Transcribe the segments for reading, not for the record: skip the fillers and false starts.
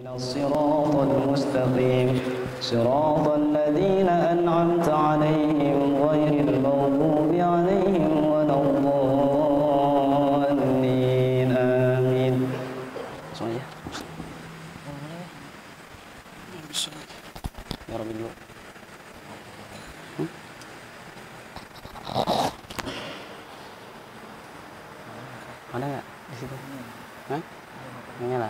الصراط المستقيم صراط الذين أنعمت عليهم غير المغضوب عليهم ولا الضالين آمين. Semuanya. Ya Rabbi dulu. Ada nggak di situ? Hah? Nyala.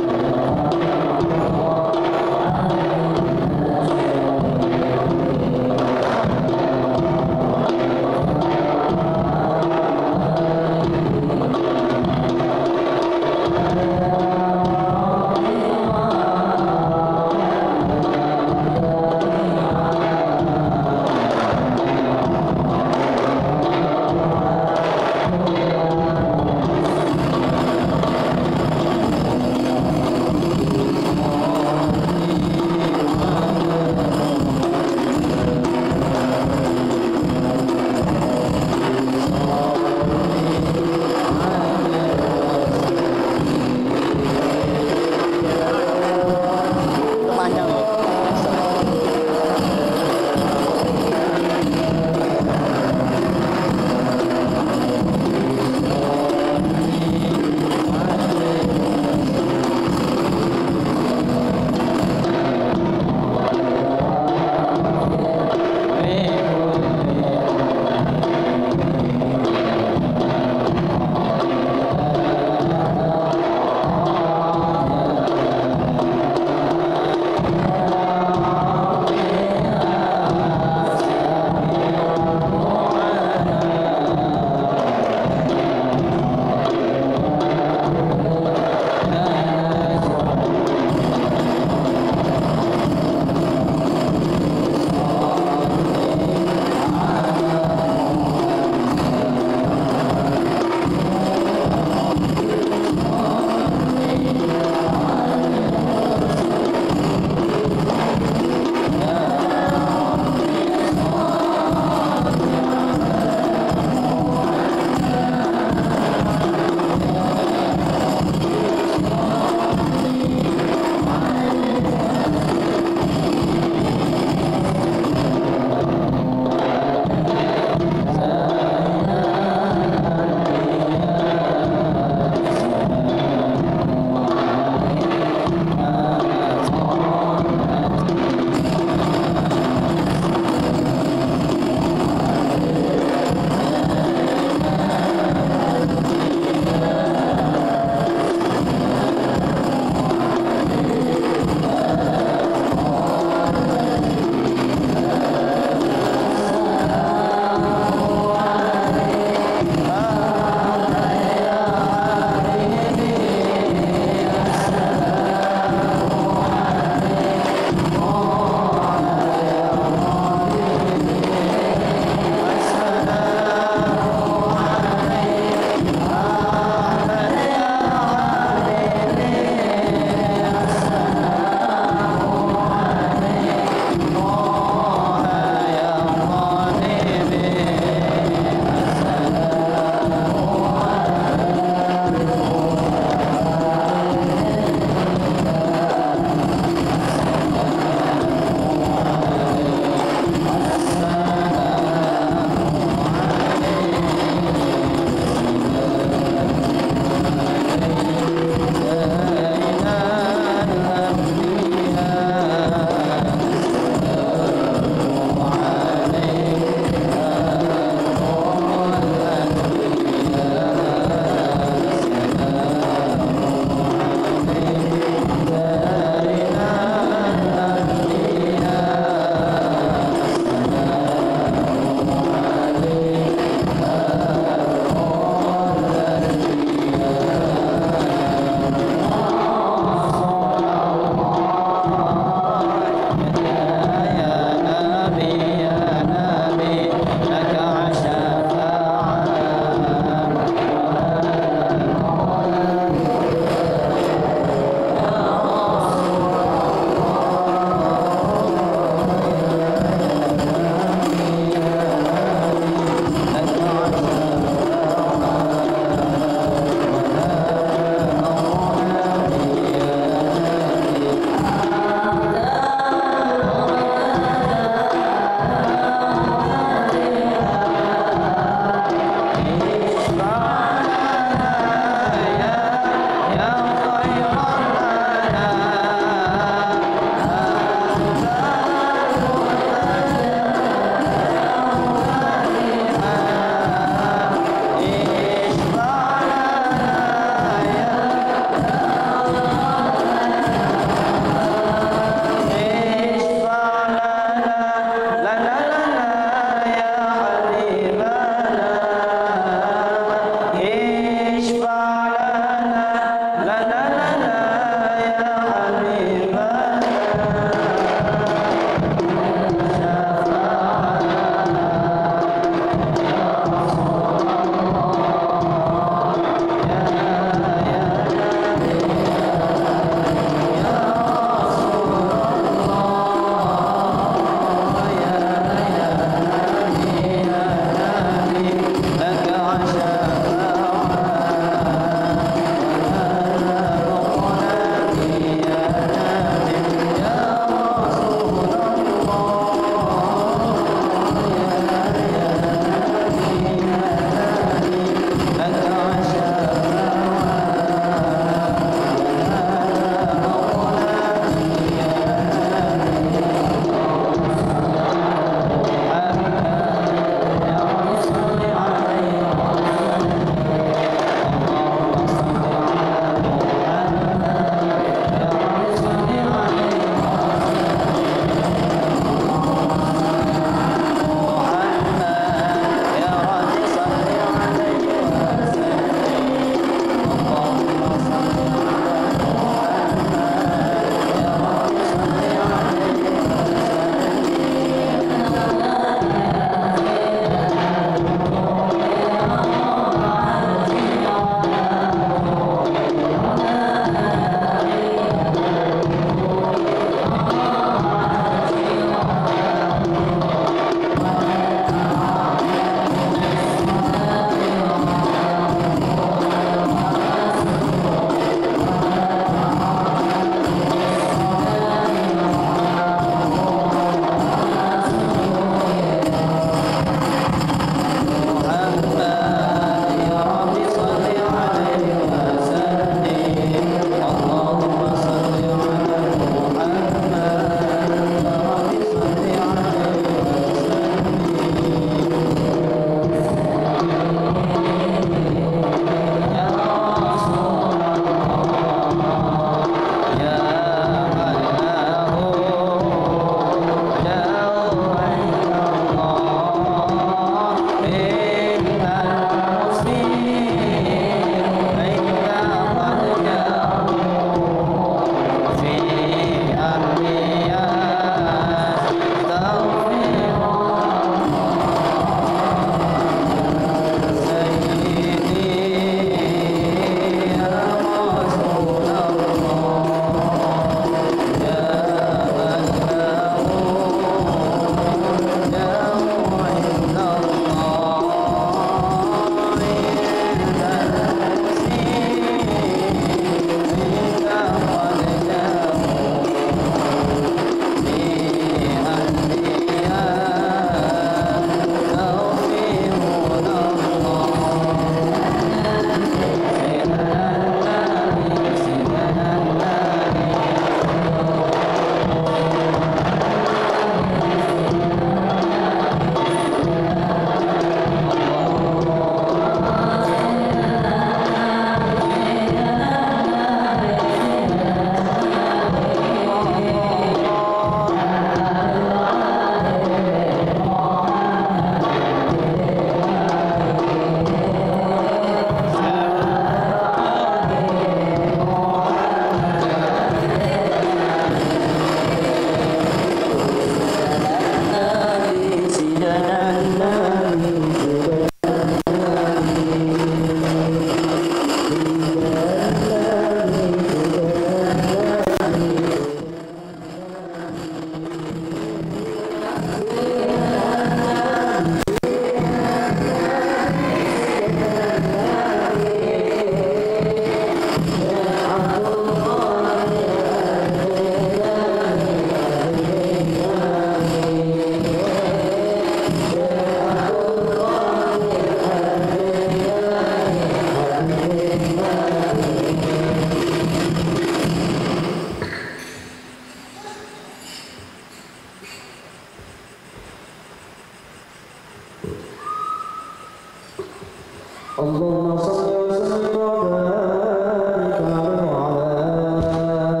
اللهم صل وسلم وبارك عليه وعلى آله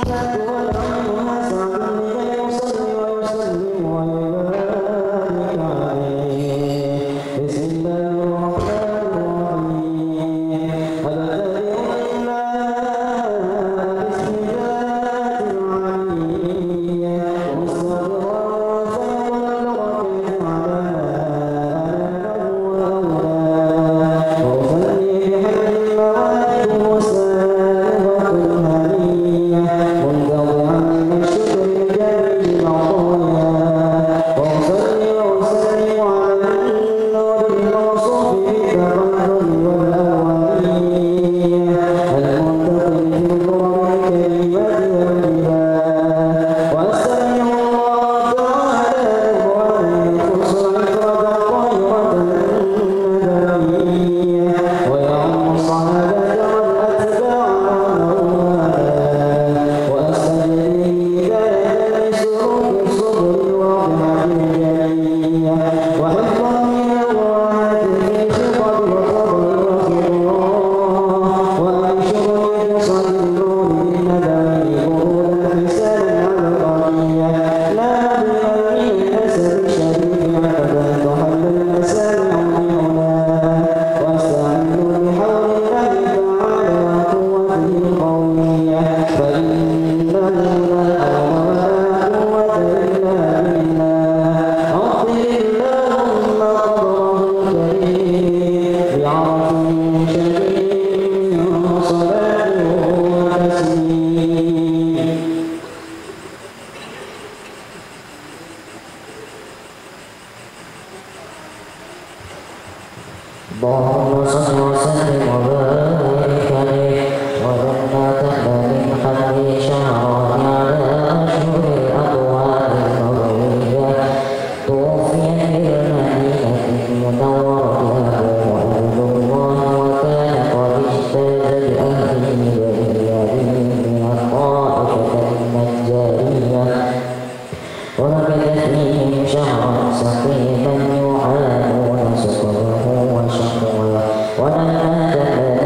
الجنة والنعيم أسعد لكي يصلي ويسلم ويبارك عليه. بسم الله الرحمن الرحيم. أبتدئ إلا باسم ذات العلي مستقرا فيبلغ اللهم صل وسلم وبارك عليه ولما تحت من حمد شهران على أشهر الأقوال النبوية توفي بالمدينة المنورة وأهل الله وكان قد اجتاز بأهله وإيابه من الطائفة النجارية ولبث فيهم شهرا سقيما يعانون سكره وشقوه ولما دخل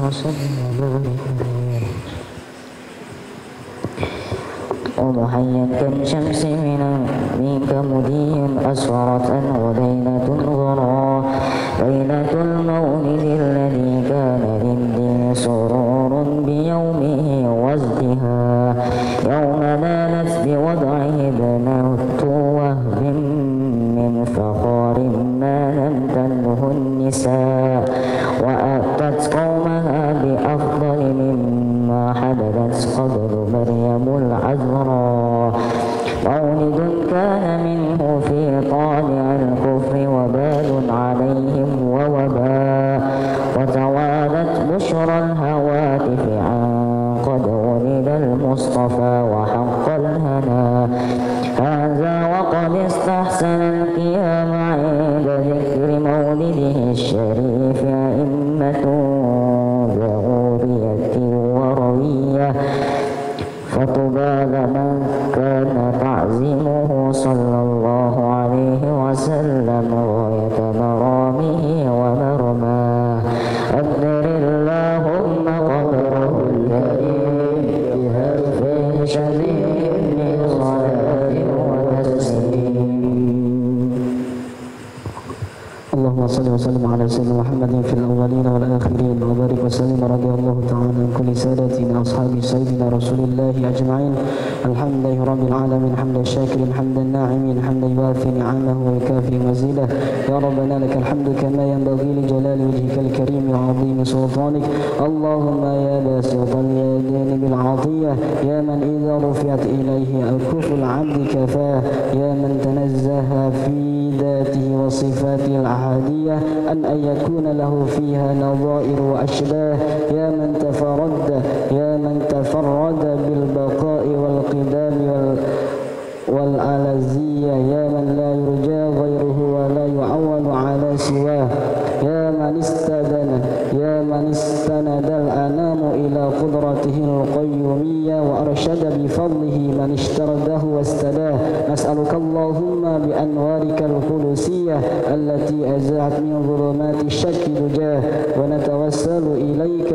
وسلم وبارك عليه وضحيا كالشمس منك مضي أسفرت أنه ليلة الغرى ليلة المولد الذي كان للدين سرور بيومه وازدها يوم نالت بوضعه ابنة وهب من فخار ما لم تنه النساء وأتت قومها بأفضل مما حدثت قبل مريم العذراء مولد كان منه في طالع الكفر وبال عليهم ووباء وتوالت بشرى الهواتف عن قد ولد المصطفى وحق الهنا هذا وقد استحسن القيام عند ذكر مولده الشريف أئمة ذعورية وروية فطبى لمن كان تعظيمه صلى الله عليه وسلم غاية مرامه ومرماه أبدل اللهم قدره الكريم بهرف شديد من صلاة وتسليم. اللهم صل وسلم على سيدنا محمد في الأولين والآخرين وبارك وسلم رضي الله تعالى عن كل سادتنا أصحاب سيدنا رسول الله أجمعين. الحمد لله رب العالمين حمد الشاكرين حمد الناعمين حمد يوافي نعمه ويكافي مزيده. يا ربنا لك الحمد كما ينبغي لجلال وجهك الكريم وعظيم سلطانك. اللهم يا باسط اليدين بالعطية يا من إذا رفعت إليه أكف العبد كفاه يا من تنزه في ذاته وصفاته الأحادية أن يكون له فيها نظائر وأشباه يا من تفرد بالبقاء والقدام والألزية يا من لا يرجى غيره ولا يعول على سواه يا من استند الأنام إلى قدرته القيومية وأرشد بفضله من اشترده واستداه. نسألك اللهم بأنوارك القدسية التي أزعت من ظلمات الشك دجاه ونتوسل إليك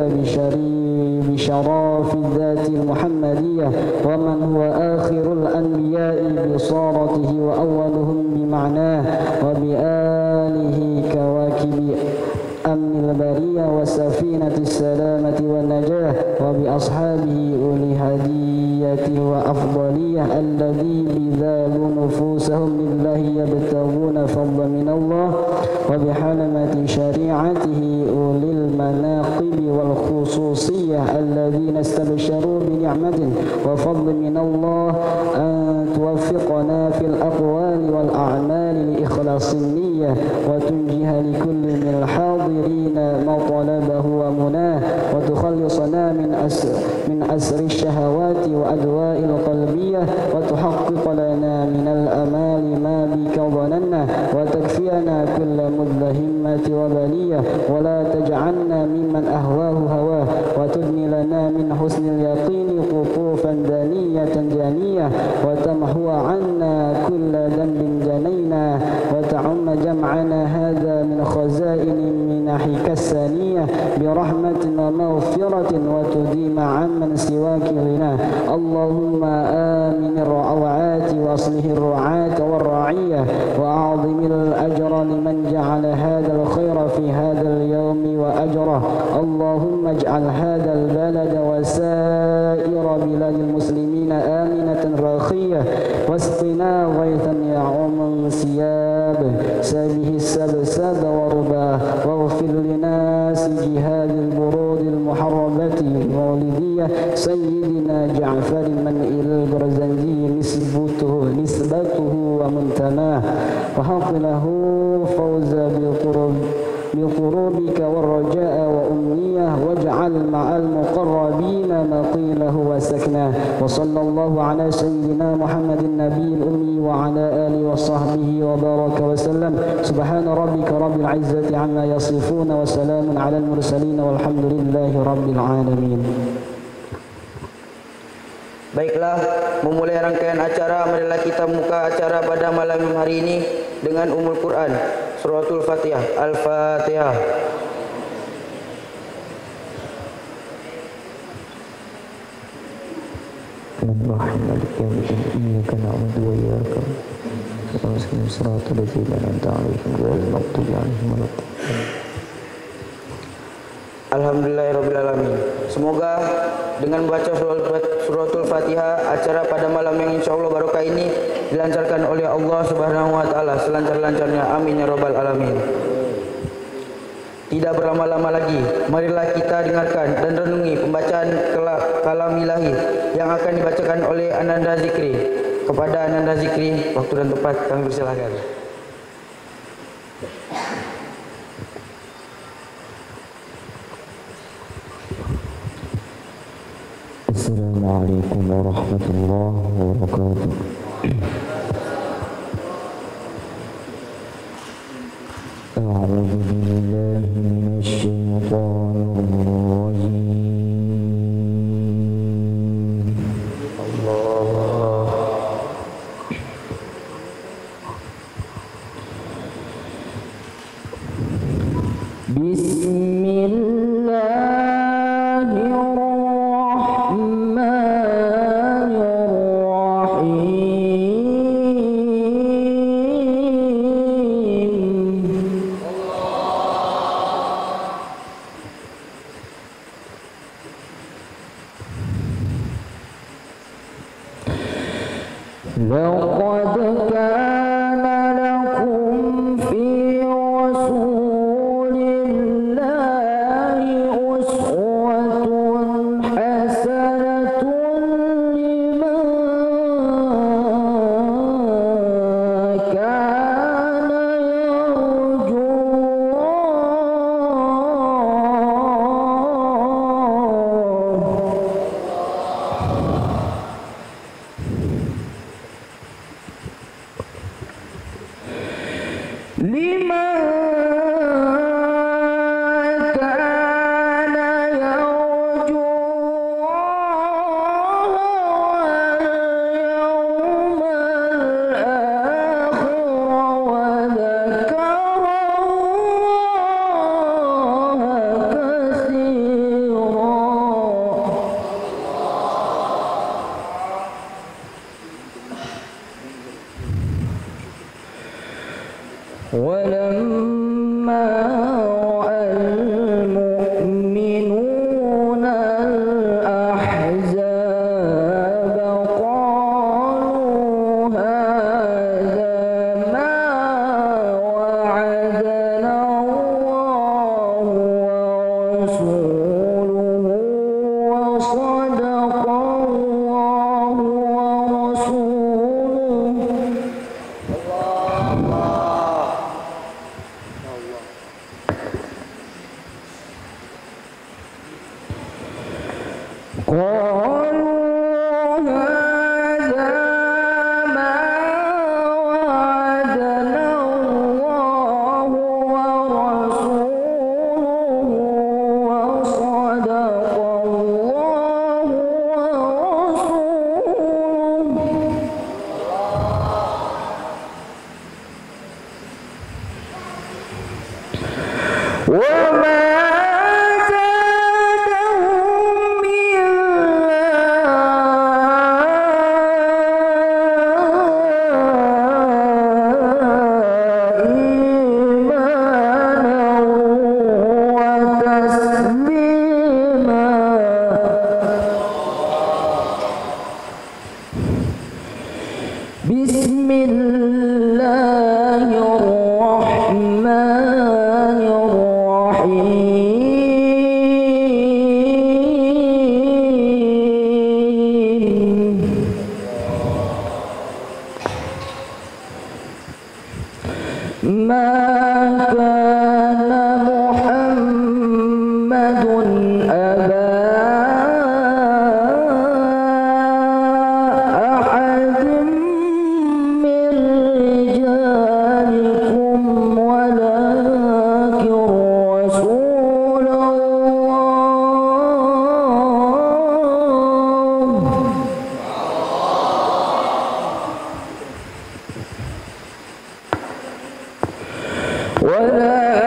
بشراف الذات المحمدية ومن هو آخر الأنبياء بصارته وأولهم بمعناه وبآله كواكب أمن البرية وسفينة السلامة والنجاة وبأصحابه أولي هدية وأفضلية الذي بذلوا نفوسهم لله يبتغون فضلا من الله وبحلمة شريعته أولي المناقب والخصوصية الذين استبشروا بنعمة وفضل من الله أن توفقنا في الأقوال والأعمال لإخلاص النية وتنجيها لكل من الحاضرين ما طلبه ومناه وتخلصنا من أسر الشهوات وأدواء القلبية وتحقق لنا من الأمال ما بك ظننا وتكفينا كل مدهمة وبلية ولا تجعلنا ممن أهواه هواه وتبني لنا من حسن اليقين قطوفا دانية جانية وتمحو عنا كل ذنب جنينا وتعم جمعنا هذا من خزائن منحك السانية برحمة ومغفرة وتديم عمن سواك غناه. اللهم آمن الروعات وأصله الرعاة والرعية وأعظم الأجر لمن جعل هذا الخير في هذا اليوم وأجره. اللهم اجعل هذا البلد وسائر بلاد المسلمين آمنة راخية واسقنا غيثا يعم انسياب سابه السبسب ورباه واغفر لناس جهاد البرود المحربة المولدية سيدنا جعفر من إلى البرزنجي نسبته ومنتماه وحق له فوز بقربك والرجاء وأمنية واجعل مع المقربين مقيله وسكناه. وصلى الله على سيدنا محمد النبي الأمي وعلى آله وصحبه وبارك وسلم. سبحان ربك رب العزة عما يصفون وسلام على المرسلين والحمد لله رب العالمين. Baiklah, memulai rangkaian acara, marilah kita buka acara pada malam hari ini dengan Ummul Quran, Suratul Fatihah. Al-Fatihah. الرحمن الرحيم مالك يوم الدين إياك نعبد وإياك نستعين صراط الذين أنعمت عليهم غير المغضوب عليهم ولا الضالين. Alhamdulillahirrabbilalamin. Semoga dengan membaca suratul Fatihah, acara pada malam yang insya Allah barokah ini dilancarkan oleh Allah Subhanahu wa Ta'ala selancar-lancarnya. Amin ya Rabbal Alamin. Tidak berlama-lama lagi, marilah kita dengarkan dan renungi pembacaan kalam ilahi yang akan dibacakan oleh Ananda Zikri. Kepada Ananda Zikri, waktu dan tempat kami persilahkan. Assalamualaikum warahmatullahi wabarakatuh. A'udzu billahi minasy syaithanir rajim. Allah. لقد كان لكم في رسول الله أسوة حسنة لمن كان يرجو ولما رأى المؤمنون الأحزاب قالوا هذا ما وعدنا الله ورسوله وصدق الله ورسوله. قالوا هذا ما وعدنا الله ورسوله وصدق الله ورسوله. وما ما كان محمد أبا أحد من رجالكم ولكن رسول الله ولا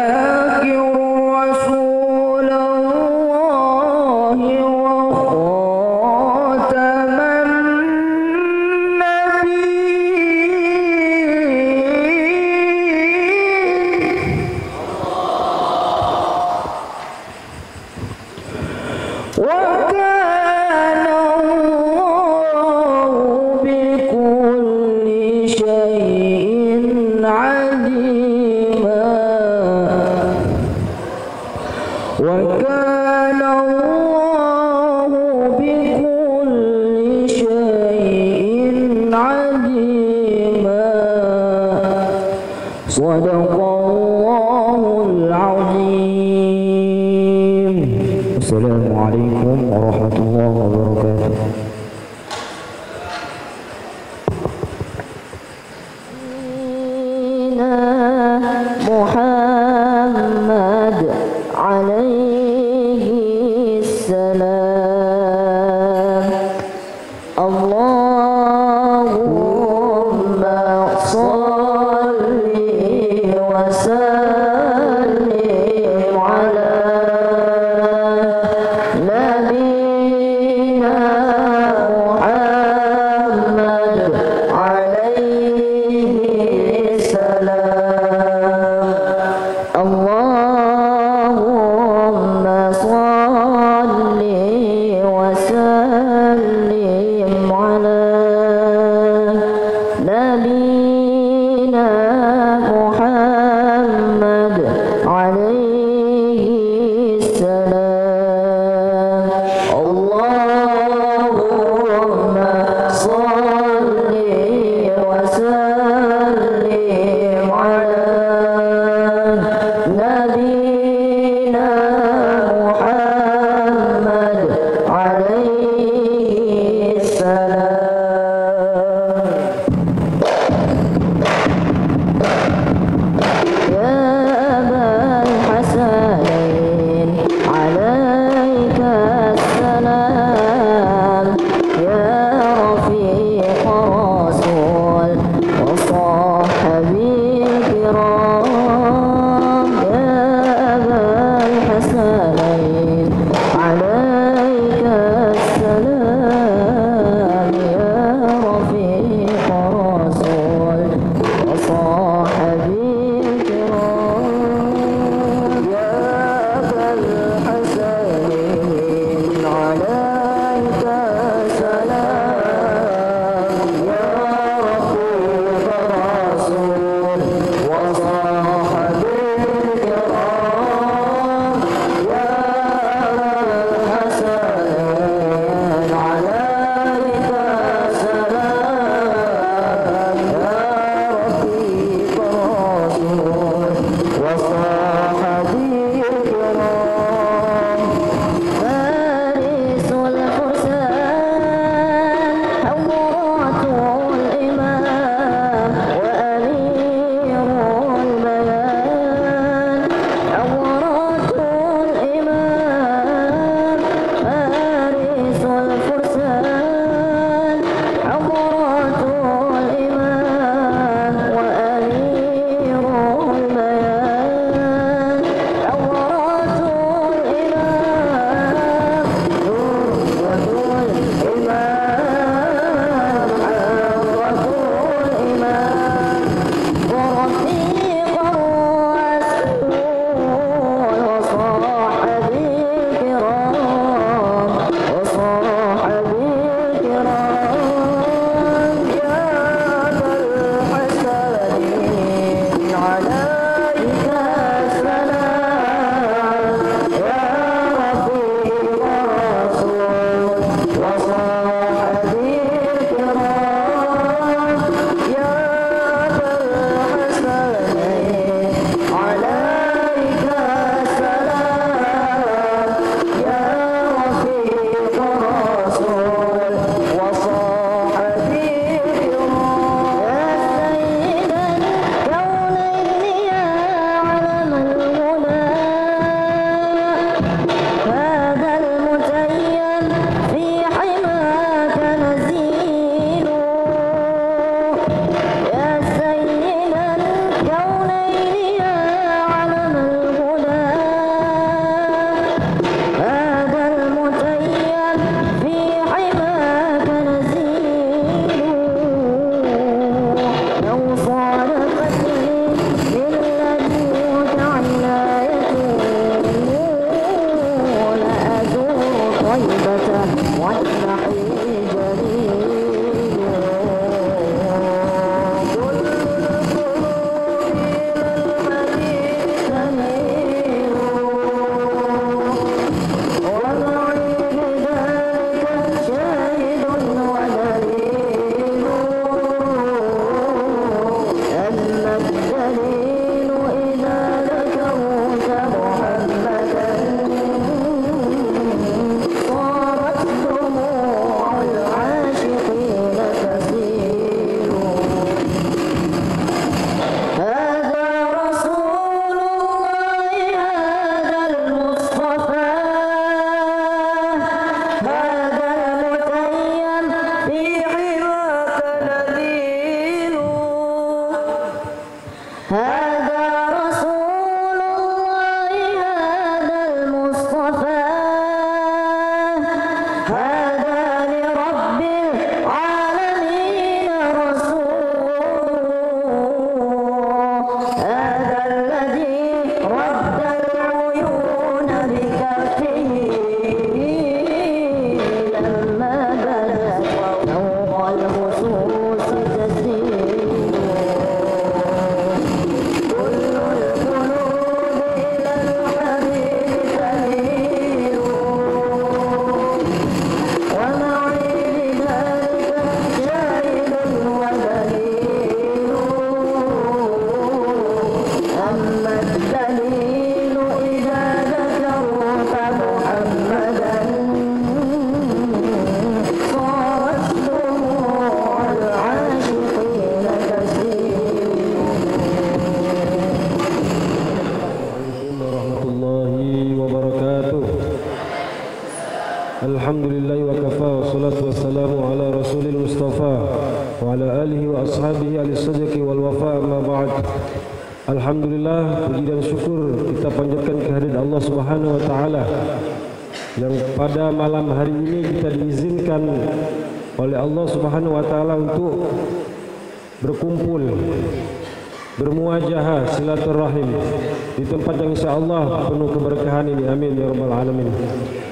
Sadaqallahul azim. Assalamualaikum warahmatullahi wabarakatuh. Muhammad alaihi salam. Allahumma salli wa sallim ala nabiyyina Muhammad alaihi salam. Allahumma salli wa sallim ala nabiyyina Muhammad alaihi salam. Allahumma salli ala alihi wa ashabihi al-sidqi wal wafa ma ba'd. Alhamdulillah, puji dan syukur kita panjatkan kehadirat Allah Subhanahu wa taala yang pada malam hari ini kita diizinkan oleh Allah Subhanahu wa taala untuk berkumpul, bermuajahah, silaturahim di tempat yang insyaallah penuh keberkahan ini. Amin ya rabbal alamin.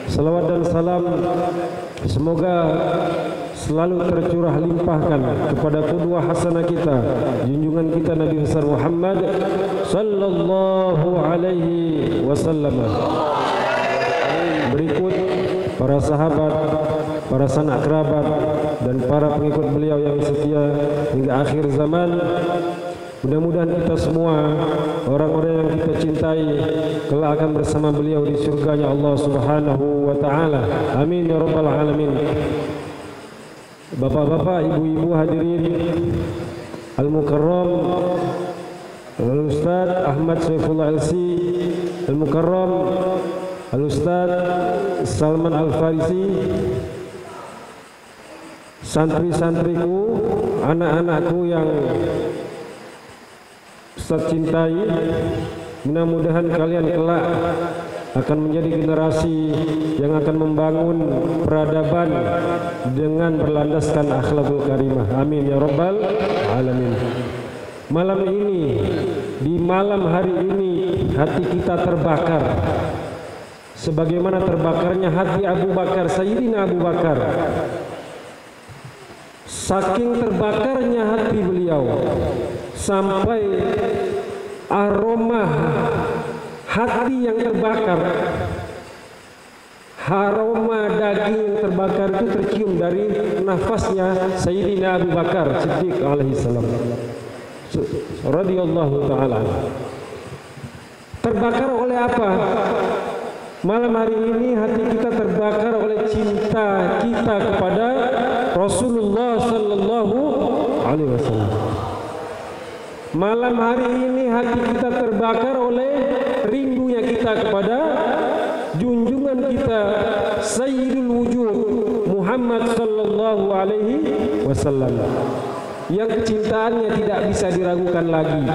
Salawat dan salam semoga selalu tercurah limpahkan kepada qudwah hasanah kita, junjungan kita Nabi besar Muhammad sallallahu alaihi wasallam. Berikut para sahabat, para sanak kerabat dan para pengikut beliau yang setia hingga akhir zaman. Mudah-mudahan kita semua, orang-orang yang kita cintai, kelak akan bersama beliau di surganya Allah Subhanahu wa taala. Amin ya rabbal alamin. Bapak-bapak, ibu-ibu hadirin Al-Mukarram Al-Ustaz Ahmad Saifullah LC, Al-Mukarram Al-Ustaz Salman Al-Farisi, santri-santriku, anak-anakku yang Ustaz cintai, mudah-mudahan kalian kelak akan menjadi generasi yang akan membangun peradaban dengan berlandaskan akhlakul karimah. Amin ya rabbal alamin. Malam ini, di malam hari ini, hati kita terbakar sebagaimana terbakarnya hati Abu Bakar, Sayyidina Abu Bakar. Saking terbakarnya hati beliau sampai aroma hati yang terbakar, aroma daging yang terbakar itu tercium dari nafasnya Sayyidina Abu Bakar Siddiq alaihi salam radhiyallahu taala. Terbakar oleh apa? Malam hari ini hati kita terbakar oleh cinta kita kepada Rasulullah sallallahu alaihi wasallam. Malam hari ini hati kita terbakar oleh rindunya kita kepada junjungan kita Sayyidul Wujud Muhammad sallallahu alaihi wasallam, yang kecintaannya tidak bisa diragukan lagi.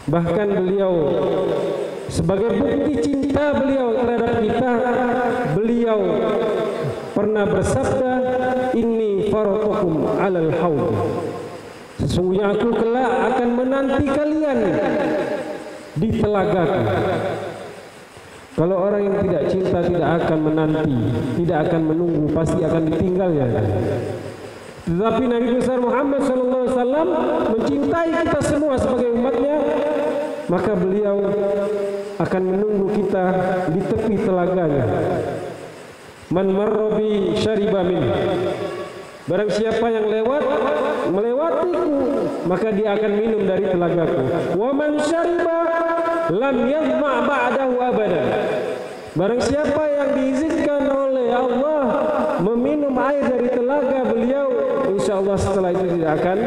Bahkan beliau sebagai bukti cinta beliau terhadap kita, beliau pernah bersabda, inni faratukum alal haud, sesungguhnya aku kelak akan menanti kalian di telagaku. Kalau orang yang tidak cinta tidak akan menanti, tidak akan menunggu, pasti akan ditinggalnya. Tetapi Nabi besar Muhammad SAW mencintai kita semua sebagai umatnya, maka beliau akan menunggu kita di tepi telaganya. Man marra bi syariba min, barang siapa yang melewatiku, maka dia akan minum dari telagaku. Wa man syariba lam yadma ba'dahu abadan, barang siapa yang diizinkan oleh Allah meminum air dari telaga beliau, insyaallah setelah itu tidak akan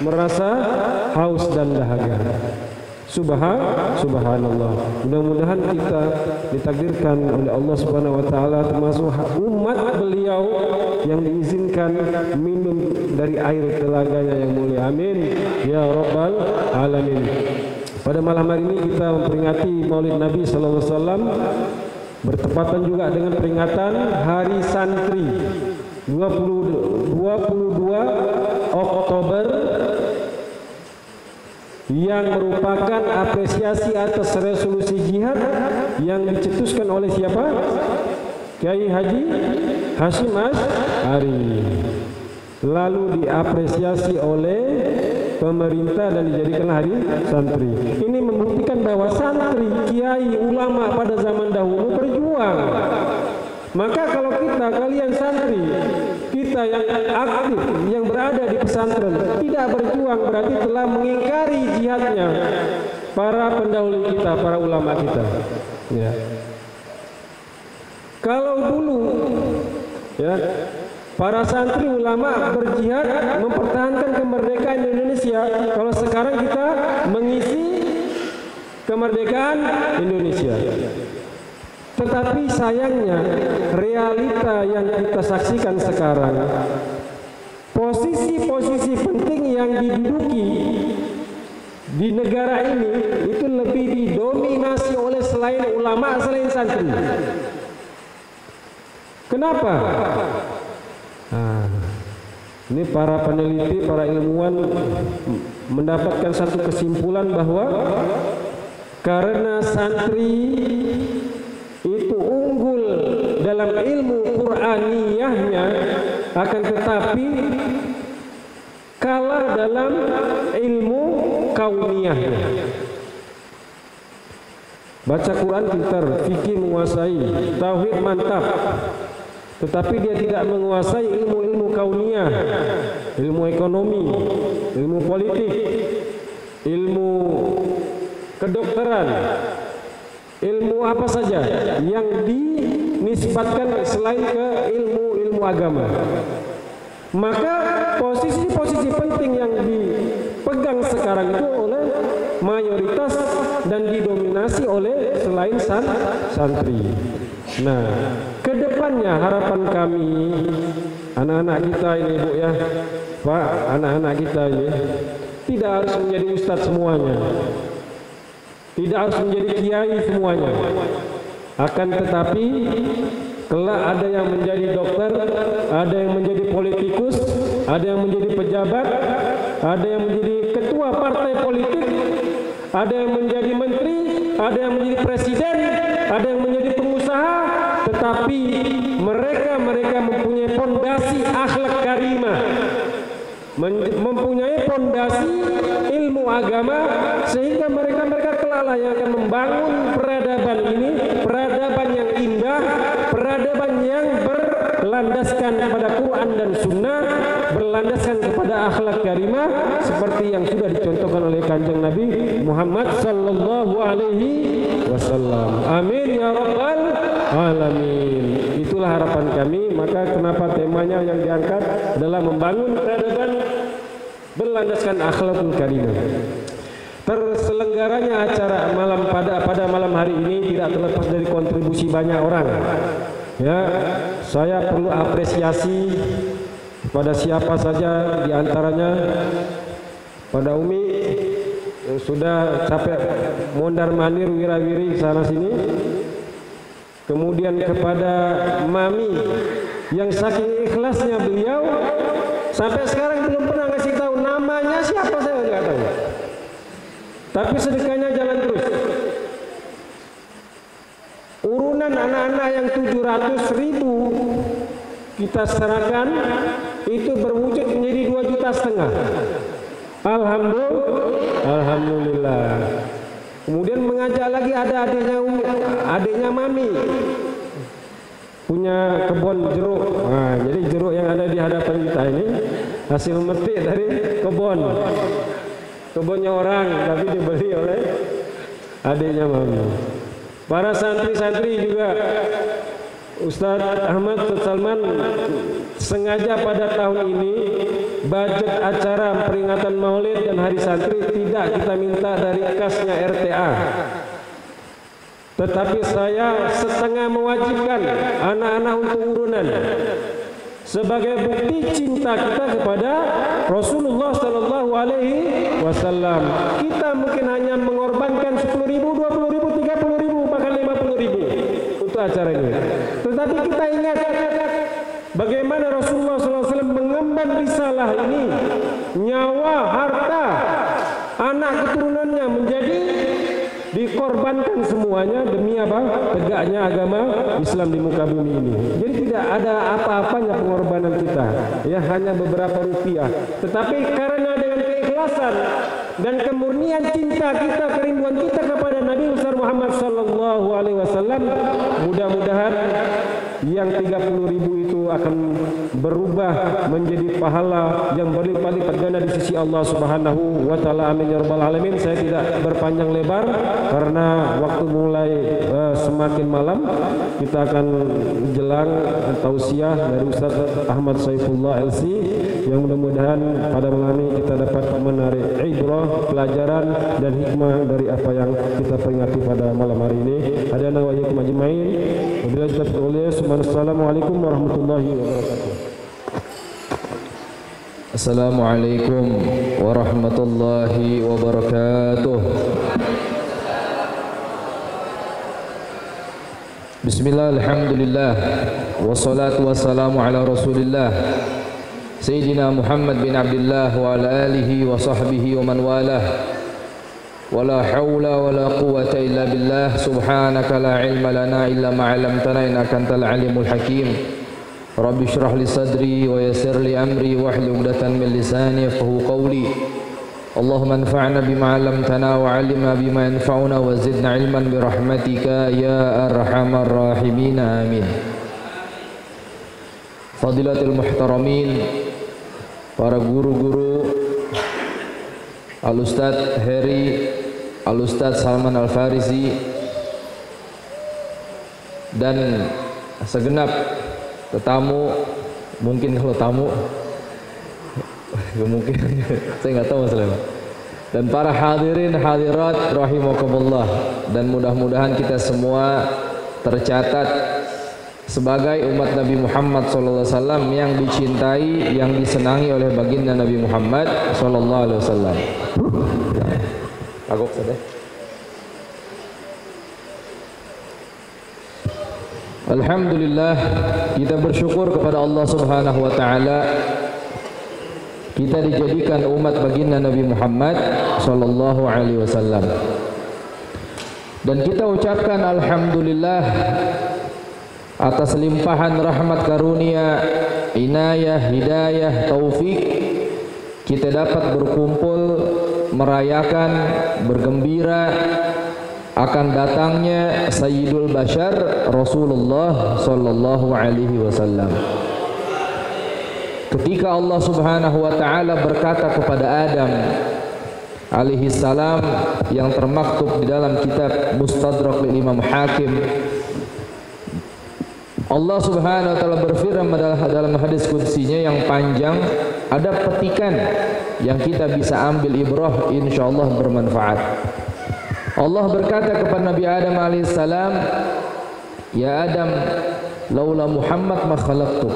merasa haus dan dahaga. Subhanallah. Mudah-mudahan kita ditakdirkan oleh Allah Subhanahu wa taala termasuk umat beliau yang diizinkan minum dari air telaganya yang mulia. Amin ya rabbal alamin. Pada malam hari ini kita memperingati Maulid Nabi sallallahu alaihi wasallam, bertepatan juga dengan peringatan Hari Santri 22 Oktober, yang merupakan apresiasi atas resolusi jihad yang dicetuskan oleh siapa? Kiai Haji Hashim Asy'ari, lalu diapresiasi oleh pemerintah dan dijadikan Hari Santri. Ini membuktikan bahwa santri, kiai, ulama pada zaman dahulu berjuang. Maka kalau kita, kalian santri, kita yang aktif, yang berada di pesantren tidak berjuang, berarti telah mengingkari jihadnya para pendahulu kita, para ulama kita. Ya. Kalau dulu, ya, para santri ulama berjihad mempertahankan kemerdekaan Indonesia, kalau sekarang kita mengisi kemerdekaan Indonesia. Tetapi sayangnya realita yang kita saksikan sekarang, posisi-posisi penting yang diduduki di negara ini itu lebih didominasi oleh selain ulama, selain santri. Kenapa? Ini para peneliti, para ilmuwan mendapatkan satu kesimpulan bahwa karena santri itu unggul dalam ilmu Qur'aniyahnya, akan tetapi kalah dalam ilmu kauniyahnya. Baca Quran pintar, fikih menguasai, tauhid mantap, tetapi dia tidak menguasai ilmu-ilmu kauniyah, ilmu ekonomi, ilmu politik, ilmu kedokteran, ilmu apa saja yang dinisbatkan selain ke ilmu-ilmu agama. Maka posisi-posisi penting yang dipegang sekarang itu oleh mayoritas dan didominasi oleh selain santri. Nah, kedepannya harapan kami anak-anak kita ini, Bu ya, Pak, anak-anak kita ini tidak harus menjadi ustadz semuanya, tidak harus menjadi kiai semuanya. Akan tetapi kelak ada yang menjadi dokter, ada yang menjadi politikus, ada yang menjadi pejabat, ada yang menjadi ketua partai politik, ada yang menjadi menteri, ada yang menjadi presiden, ada yang menjadi pengusaha, tetapi mereka mempunyai fondasi akhlak karimah, mempunyai fondasi ilmu agama, sehingga mereka kelak yang akan membangun peradaban ini, peradaban yang indah, peradaban yang berlandaskan kepada Quran dan Sunnah, berlandaskan kepada akhlak karimah, seperti yang sudah dicontohkan oleh Kanjeng Nabi Muhammad sallallahu alaihi wasallam. Amin ya rabbal alamin. Itulah harapan kami. Maka kenapa temanya yang diangkat adalah membangun peradaban berlandaskan akhlakul karimah. Terselenggaranya acara malam pada malam hari ini tidak terlepas dari kontribusi banyak orang. Ya, saya perlu apresiasi pada siapa saja di antaranya, pada Umi yang sudah capek mondar-mandir wira-wiri sana sini. Kemudian kepada Mami yang saking ikhlasnya beliau sampai sekarang belum pernah ngasih tahu namanya siapa, saya nggak tahu. Tapi sedekahnya jalan terus. Urunan anak-anak yang 700.000 kita serahkan itu berwujud menjadi 2,5 juta. Alhamdulillah. Kemudian mengajak lagi ada adiknya Mami punya kebun jeruk. Nah, jadi jeruk yang ada di hadapan kita ini hasil metik dari kebunnya orang, tapi dibeli oleh adiknya Mami. Para santri-santri juga, Ustadz Ahmad Salman sengaja pada tahun ini budget acara peringatan Maulid dan Hari Santri tidak kita minta dari kasnya RTA, tetapi saya setengah mewajibkan anak-anak untuk urunan sebagai bukti cinta kita kepada Rasulullah Sallallahu Alaihi Wasallam. Kita mungkin hanya mengorbankan 10.000, 20.000, 30.000, bahkan 50.000 untuk acara ini. Tetapi kita ingat bagaimana Rasulullah SAW mengemban risalah ini, nyawa, harta, anak keturunannya menjadi dikorbankan semuanya demi apa? Tegaknya agama Islam di muka bumi ini. Jadi tidak ada apa-apanya pengorbanan kita, ya hanya beberapa rupiah. Tetapi karena dengan keikhlasan dan kemurnian cinta kita, kerinduan kita kepada Nabi besar Muhammad sallallahu alaihi wasallam, mudah-mudahan yang 30.000 itu akan berubah menjadi pahala yang berlipat-lipat ganda di sisi Allah Subhanahu wa taala. Amin ya rabbal alamin. Saya tidak berpanjang lebar karena waktu mulai semakin malam. Kita akan jelang tausiah dari Ustaz Ahmad Saifullah LC, yang mudah-mudahan pada malam ini kita dapat menarik ibrah, pelajaran dan hikmah dari apa yang kita peringati pada malam hari ini. Hadana wa iyyakum ajmain. Wabillahi taufiq. Assalamualaikum warahmatullahi wabarakatuh. Assalamualaikum warahmatullahi wabarakatuh. Bismillah, alhamdulillah, wassalatu wassalamu ala rasulillah Sayyidina Muhammad bin Abdullah wa ala alihi wa sahbihi wa man walah. Wala hawla wala quwwata illa billah. Subhanaka la ilma lana illa ma 'allamtana innaka antal alimul hakim. Rabbi shrah li sadri wa yassir li amri wahlul 'uqdatam min lisani yafqahu qawli. Allahumma anfa'na bima 'allamtana wa 'allimna bima yanfa'una wa zidna 'ilman bi rahmatika ya arhamar rahimin. Amin. Fadilatul muhtaramin, para guru-guru, Al-Ustadz Heri, Al-Ustadz Salman Al-Farisi, dan segenap tetamu, mungkin kalau tamu mungkin saya nggak tahu masalahnya, dan para hadirin hadirat rahimakumullah, dan mudah-mudahan kita semua tercatat sebagai umat Nabi Muhammad SAW yang dicintai, yang disenangi oleh baginda Nabi Muhammad SAW. Kagok sudah. Alhamdulillah, kita bersyukur kepada Allah Subhanahu wa taala, kita dijadikan umat baginda Nabi Muhammad sallallahu alaihi wasallam. Dan kita ucapkan alhamdulillah atas limpahan rahmat karunia, inayah, hidayah, taufik, kita dapat berkumpul, merayakan, bergembira akan datangnya Sayyidul Bashar Rasulullah sallallahu alaihi wasallam. Ketika Allah Subhanahu wa taala berkata kepada Adam alaihi salam, yang termaktub di dalam kitab Mustadrak Imam Hakim, Allah Subhanahu wa taala berfirman dalam hadis qudsinya yang panjang, ada petikan yang kita bisa ambil ibrah, insyaallah bermanfaat. Allah berkata kepada Nabi Adam alaihissalam, ya Adam, laula Muhammad ma khalaqtuk.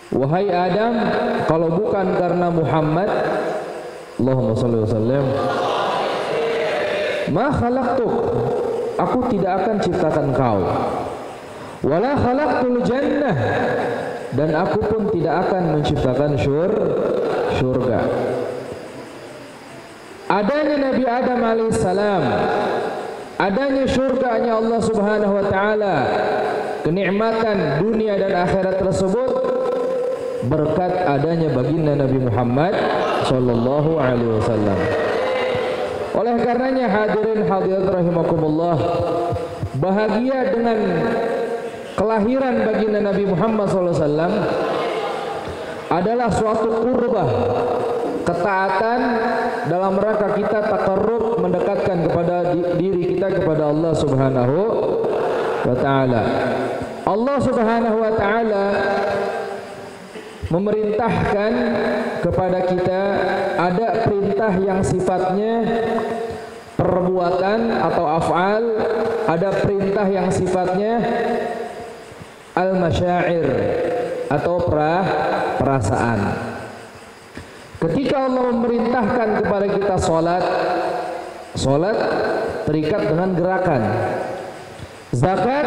Wahai Adam, kalau bukan karena Muhammad, Allahumma shalli wa sallim, ma khalaqtuk, aku tidak akan ciptakan kau. Wala khalaqtul jannah, dan aku pun tidak akan menciptakan surga. Adanya Nabi Adam alaihissalam, adanya surganya Allah Subhanahu wa taala, kenikmatan dunia dan akhirat tersebut berkat adanya baginda Nabi Muhammad sallallahu alaihi wasallam. Oleh karenanya hadirin hadirat rahimakumullah, bahagia dengan kelahiran baginda Nabi Muhammad sallallahu alaihi wasallam adalah suatu qurbah, ketaatan dalam rangka kita taqarrub, mendekatkan kepada diri kita kepada Allah Subhanahu wa taala. Allah Subhanahu wa taala memerintahkan kepada kita, ada perintah yang sifatnya perbuatan atau af'al, ada perintah yang sifatnya al-masyair atau perasaan. Ketika Allah memerintahkan kepada kita salat, salat terikat dengan gerakan. Zakat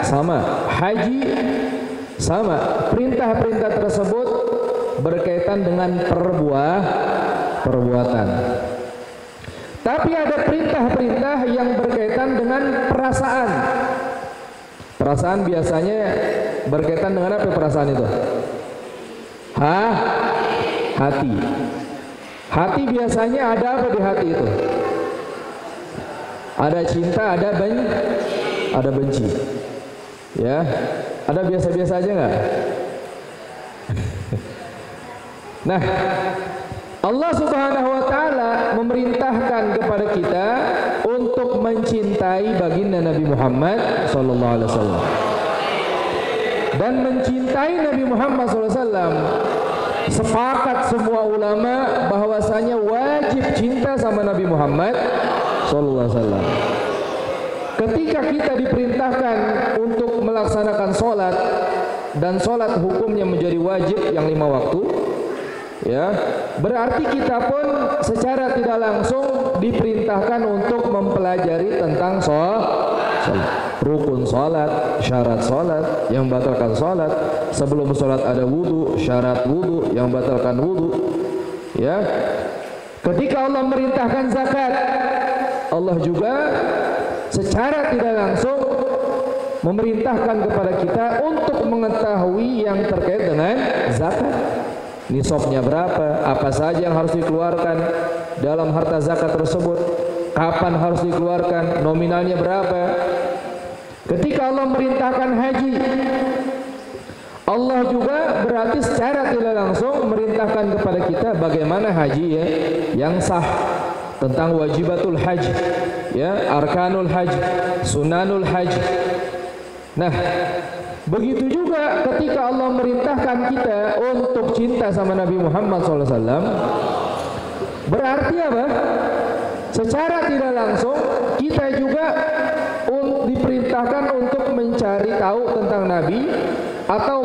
sama, haji sama. Perintah-perintah tersebut berkaitan dengan perbuatan. Tapi ada perintah-perintah yang berkaitan dengan perasaan. Perasaan biasanya berkaitan dengan apa perasaan itu? Hati. Hati biasanya ada apa di hati itu? Ada cinta, ada benci. Ya, ada biasa-biasa aja nggak? Nah, Allah Subhanahu wa taala memerintahkan kepada kita untuk mencintai baginda Nabi Muhammad sallallahu alaihi wasallam. Dan mencintai Nabi Muhammad sallallahu alaihi wasallam, sepakat semua ulama bahwasanya wajib cinta sama Nabi Muhammad sallallahu alaihi wasallam. Ketika kita diperintahkan untuk melaksanakan sholat, dan sholat hukumnya menjadi wajib yang 5 waktu, Ya, berarti kita pun secara tidak langsung diperintahkan untuk mempelajari tentang rukun salat, syarat salat yang batalkan salat. Sebelum salat ada wudu, syarat wudu yang batalkan wudu. Ya. Ketika Allah merintahkan zakat, Allah juga secara tidak langsung memerintahkan kepada kita untuk mengetahui yang terkait dengan zakat. Nisabnya berapa, apa saja yang harus dikeluarkan dalam harta zakat tersebut, kapan harus dikeluarkan, nominalnya berapa. Ketika Allah merintahkan haji, Allah juga berarti secara tidak langsung merintahkan kepada kita bagaimana haji ya, yang sah, tentang wajibatul haji, ya, arkanul haji, sunanul haji. Nah, begitu juga ketika Allah merintahkan kita untuk cinta sama Nabi Muhammad SAW, berarti apa? Secara tidak langsung kita juga diperintahkan untuk mencari tahu tentang Nabi, atau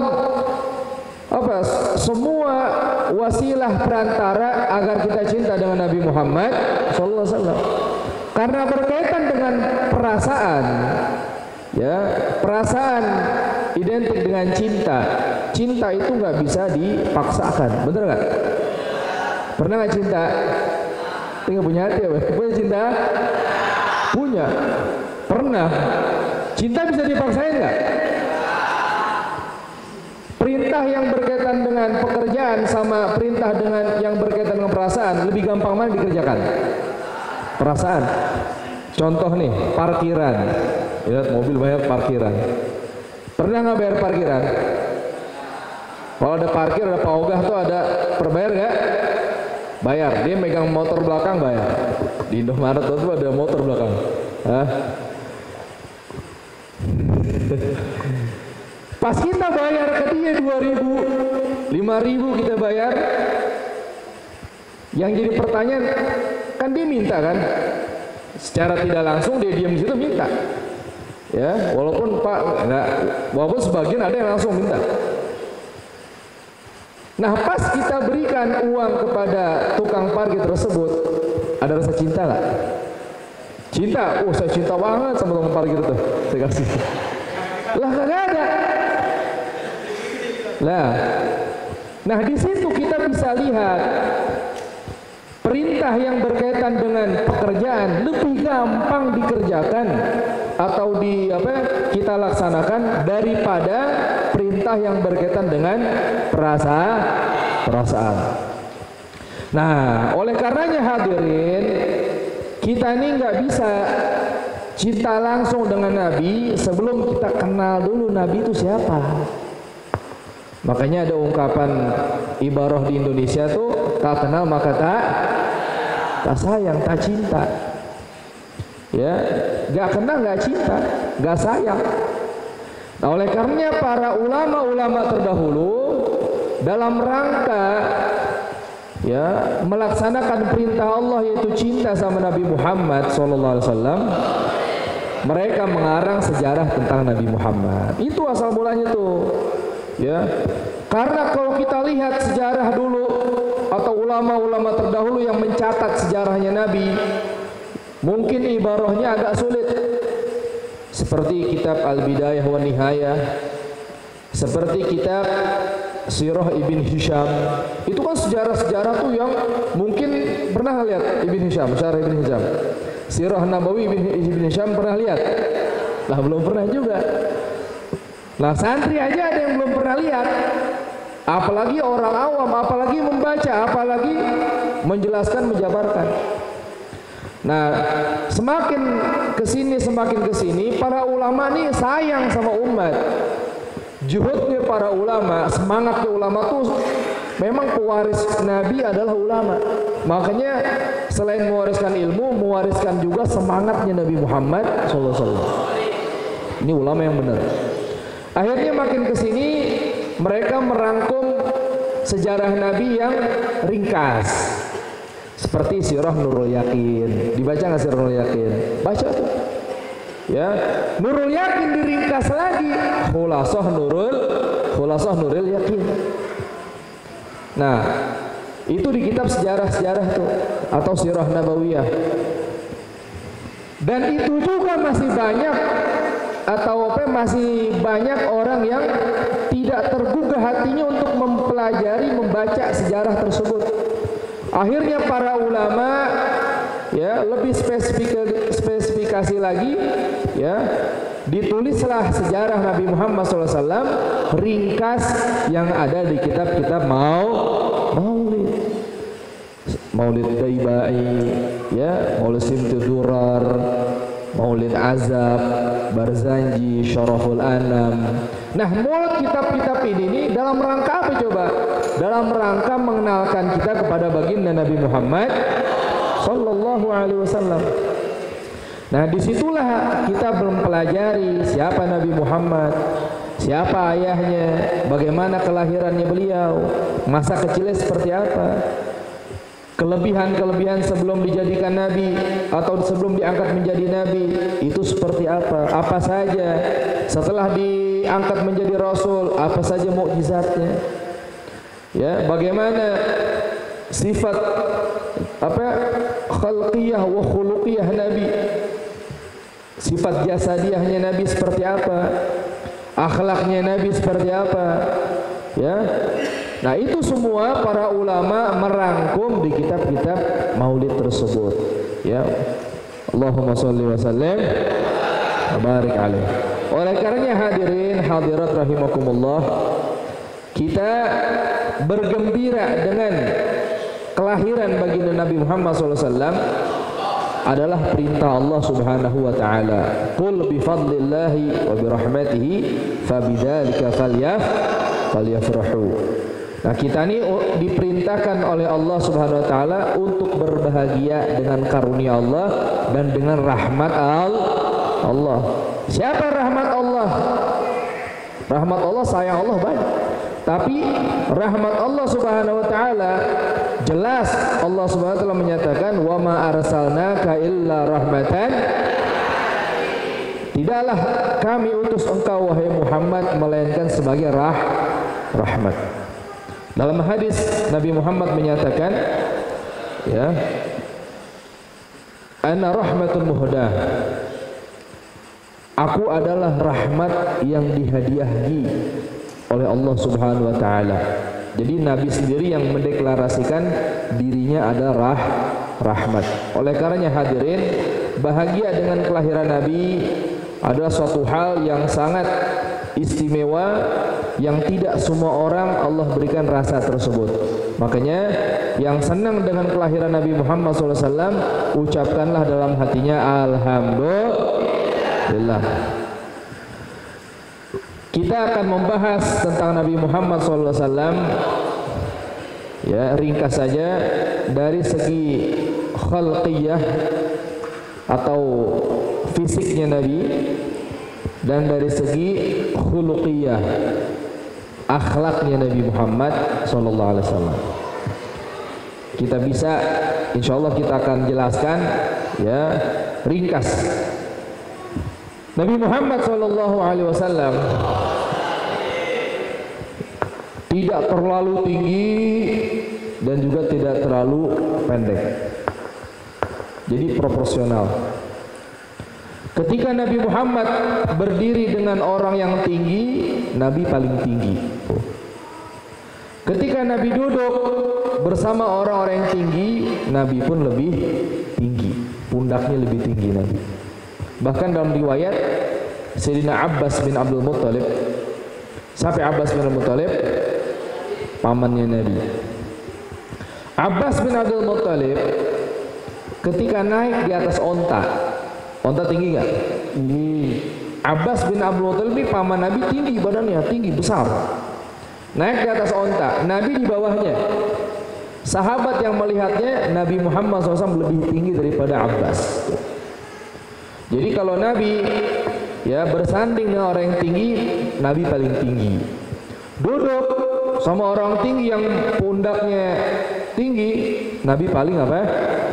apa, semua wasilah perantara agar kita cinta dengan Nabi Muhammad SAW. Karena berkaitan dengan perasaan, ya, perasaan identik dengan cinta. Cinta itu nggak bisa dipaksakan, bener nggak? Pernah nggak cinta? Tinggal punya hati ya, punya cinta? Punya. Pernah. Cinta bisa dipaksain nggak? Perintah yang berkaitan dengan pekerjaan sama perintah dengan yang berkaitan dengan perasaan, lebih gampang mana dikerjakan? Perasaan. Contoh nih, parkiran. Lihat mobil bayar parkiran. Pernah nggak bayar parkiran? Kalau ada parkir, ada Pak Ogah tuh ada perbayar nggak? Bayar. Dia megang motor belakang bayar. Di Indomaret tuh ada motor belakang. Hah? Pas kita bayar ke dia 2.000, 5.000 kita bayar. Yang jadi pertanyaan, kan dia minta kan? Secara tidak langsung dia diam di situ minta. Ya, walaupun Pak enggak, walaupun sebagian ada yang langsung minta. Nah, pas kita berikan uang kepada tukang parkir tersebut, ada rasa cinta nggak? Cinta, oh saya cinta banget sama tukang parkir itu, saya kasih. Lah nggak ada. Nah di situ kita bisa lihat perintah yang berkaitan dengan pekerjaan lebih gampang dikerjakan atau kita laksanakan daripada perintah yang berkaitan dengan perasaan. Nah, oleh karenanya hadirin, kita ini nggak bisa cinta langsung dengan Nabi sebelum kita kenal dulu Nabi itu siapa. Makanya ada ungkapan ibarah di Indonesia tuh, tak kenal maka tak sayang, tak cinta. Ya, gak kenal gak cinta, gak sayang. Nah, oleh karenanya para ulama-ulama terdahulu dalam rangka ya melaksanakan perintah Allah yaitu cinta sama Nabi Muhammad SAW, mereka mengarang sejarah tentang Nabi Muhammad. Itu asal mulanya tuh. Ya, karena kalau kita lihat sejarah dulu atau ulama-ulama terdahulu yang mencatat sejarahnya Nabi, mungkin ibarahnya agak sulit. Seperti kitab Al-Bidayah wa Nihayah, seperti kitab Sirah Ibn Hisham. Itu kan sejarah-sejarah tuh yang mungkin pernah lihat Ibn Hisham, Syarah Ibn Hisham. Sirah Nabawi Ibn Hisham pernah lihat? Lah belum pernah juga. Nah, santri aja ada yang belum pernah lihat, apalagi orang awam, apalagi membaca, apalagi menjelaskan, menjabarkan. Nah, semakin kesini, para ulama nih sayang sama umat. Juhudnya para ulama, semangatnya ulama tuh memang pewaris Nabi adalah ulama. Makanya selain mewariskan ilmu, mewariskan juga semangatnya Nabi Muhammad SAW. Ini ulama yang benar. Akhirnya makin kesini mereka merangkum sejarah Nabi yang ringkas, seperti Sirah Nurul Yakin. Dibaca nggak Sirah Nurul Yakin? Baca tuh. Ya, Nurul Yakin diringkas lagi, Khulasah Nurul Yakin. Nah, Itu di kitab sejarah-sejarah itu atau sirah nabawiyah. Dan itu juga masih banyak masih banyak orang yang tidak tergugah hatinya untuk mempelajari, membaca sejarah tersebut. Akhirnya para ulama ya lebih spesifikasi lagi ya, ditulislah sejarah Nabi Muhammad SAW ringkas yang ada di kitab-kitab Maulid Daibai ya, Maulid Simtu Durar, Maulid Azab, Barzanji, Syaraful Anam. Nah, mulut kitab-kitab ini dalam rangka apa coba? Dalam rangka mengenalkan kita kepada baginda Nabi Muhammad sallallahu alaihi wasallam. Nah, disitulah kita mempelajari siapa Nabi Muhammad, siapa ayahnya, bagaimana kelahirannya beliau, masa kecilnya seperti apa, kelebihan-kelebihan sebelum dijadikan nabi atau sebelum diangkat menjadi nabi itu seperti apa saja, setelah diangkat menjadi rasul apa saja mukjizatnya, ya, bagaimana sifat khalqiyah wa khuluqiyah nabi, sifat jasadiyahnya nabi seperti apa, akhlaknya nabi seperti apa, ya. Nah, itu semua para ulama merangkum di kitab-kitab maulid tersebut, ya. Allahumma sholli wa sallim wa barik alaih. Oleh karenanya hadirin hadirat rahimakumullah, kita bergembira dengan kelahiran baginda Nabi Muhammad SAW adalah perintah Allah Subhanahu wa taala. Qul bi fadlillahi wa bi rahmatihi fabidzalika falyafrahu. Nah, kita ini diperintahkan oleh Allah Subhanahu wa taala untuk berbahagia dengan karunia Allah dan dengan rahmat Allah. Siapa rahmat Allah? Rahmat Allah, sayang Allah banyak. Tapi rahmat Allah Subhanahu wa taala jelas Allah Subhanahu wa taala menyatakan wa ma arsalnaka illa rahmatan. Tidaklah kami utus engkau wahai Muhammad melainkan sebagai rahmat. Dalam hadis Nabi Muhammad menyatakan, ya, ana rahmatun muhdah. Aku adalah rahmat yang dihadiahi oleh Allah Subhanahu wa taala. Jadi Nabi sendiri yang mendeklarasikan dirinya adalah rahmat. Oleh karenanya hadirin, bahagia dengan kelahiran Nabi adalah suatu hal yang sangat istimewa yang tidak semua orang Allah berikan rasa tersebut. Makanya yang senang dengan kelahiran Nabi Muhammad SAW, ucapkanlah dalam hatinya alhamdulillah. Kita akan membahas tentang Nabi Muhammad SAW, ya, ringkas saja dari segi khalqiyah atau fisiknya Nabi, dan dari segi khuluqiyah, akhlaknya Nabi Muhammad SAW. Kita bisa, insya Allah kita akan jelaskan, ya, ringkas. Nabi Muhammad SAW tidak terlalu tinggi dan juga tidak terlalu pendek. Jadi proporsional. Ketika Nabi Muhammad berdiri dengan orang yang tinggi, Nabi paling tinggi. Ketika Nabi duduk bersama orang-orang yang tinggi, Nabi pun lebih tinggi, pundaknya lebih tinggi Nabi. Bahkan dalam riwayat Sayyidina Abbas bin Abdul Muttalib, sampai Abbas bin Abdul Muttalib pamannya Nabi. Abbas bin Abdul Muttalib ketika naik di atas onta tinggi gak? Abbas bin Abdul Muttalib ini paman Nabi, tinggi badannya, tinggi, besar. Naik di atas onta, Nabi di bawahnya. Sahabat yang melihatnya, Nabi Muhammad SAW lebih tinggi daripada Abbas. Jadi kalau Nabi, ya, bersanding dengan orang yang tinggi, Nabi paling tinggi. Duduk sama orang tinggi yang pundaknya tinggi, Nabi paling apa?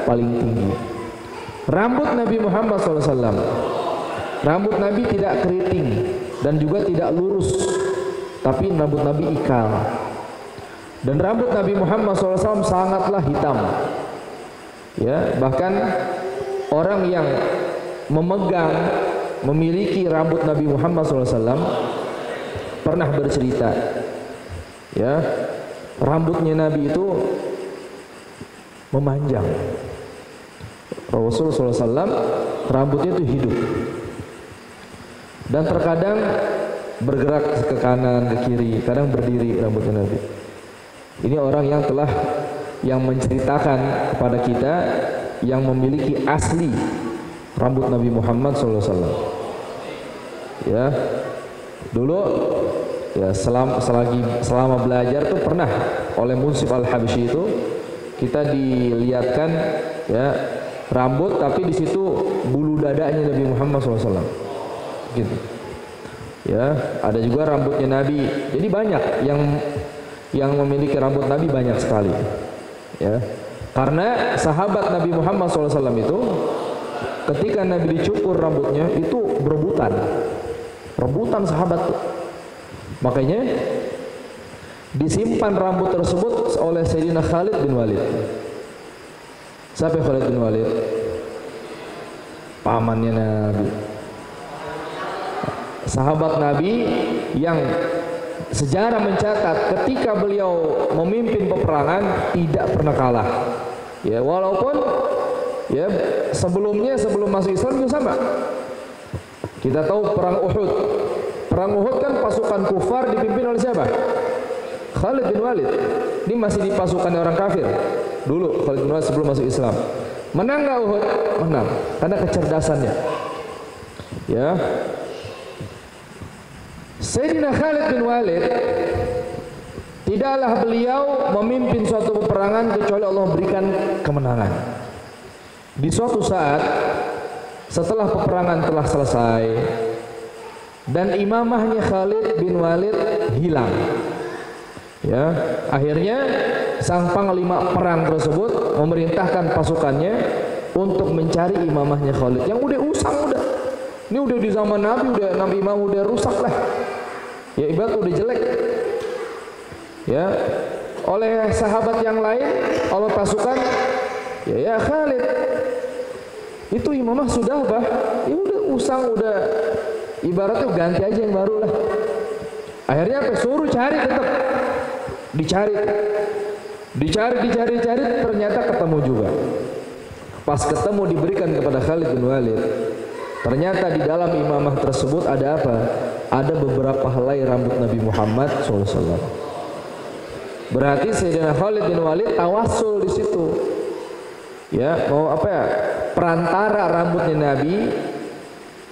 Paling tinggi. Rambut Nabi Muhammad SAW, rambut Nabi tidak keriting dan juga tidak lurus, tapi rambut Nabi ikal. Dan rambut Nabi Muhammad SAW sangatlah hitam. Ya, bahkan orang yang memiliki rambut Nabi Muhammad SAW pernah bercerita, ya, rambutnya Nabi itu memanjang. Rasulullah SAW rambutnya itu hidup dan terkadang bergerak ke kanan ke kiri, kadang berdiri rambutnya Nabi. Ini orang yang menceritakan kepada kita yang memiliki asli rambut Nabi Muhammad SAW. Ya, dulu ya selama belajar tuh pernah oleh Munsif Al-Habsyi itu kita dilihatkan ya rambut tapi di situ bulu dadanya Nabi Muhammad SAW. Gitu. Ya, ada juga rambutnya Nabi. Jadi banyak yang memiliki rambut Nabi banyak sekali. Ya, karena sahabat Nabi Muhammad SAW itu ketika Nabi dicukur rambutnya itu rebutan sahabat tuh. Makanya disimpan rambut tersebut oleh Sayyidina Khalid bin Walid. Siapa Khalid bin Walid? Pamannya Nabi. Sahabat Nabi yang sejarah mencatat ketika beliau memimpin peperangan tidak pernah kalah. Ya, walaupun ya sebelum masuk Islam juga sama. Kita tahu perang Uhud. Perang Uhud kan pasukan kufar dipimpin oleh siapa? Khalid bin Walid. Ini masih di pasukan orang kafir. Dulu Khalid bin Walid sebelum masuk Islam. Menang nggak Uhud? Menang. Karena kecerdasannya. Ya. Sayyidina Khalid bin Walid tidaklah beliau memimpin suatu peperangan kecuali Allah berikan kemenangan. Di suatu saat setelah peperangan telah selesai dan imamahnya Khalid bin Walid hilang. Ya, akhirnya sang panglima perang tersebut memerintahkan pasukannya untuk mencari imamahnya Khalid yang udah usang udah. Ini udah di zaman Nabi, Nabi Imam udah rusak lah. Ya ibarat udah jelek. Ya, oleh sahabat yang lain, oleh pasukan, ya Khalid, itu imamah sudah apa? Ya udah usang, udah ibaratnya ganti aja yang baru lah. Akhirnya apa? Suruh cari tetap. Dicari, ternyata ketemu juga. Pas ketemu diberikan kepada Khalid bin Walid. Ternyata di dalam imamah tersebut ada apa? Ada beberapa helai rambut Nabi Muhammad SAW. Berarti Sayyidina Khalid bin Walid tawassul di situ. Ya, mau apa ya? Perantara rambutnya Nabi,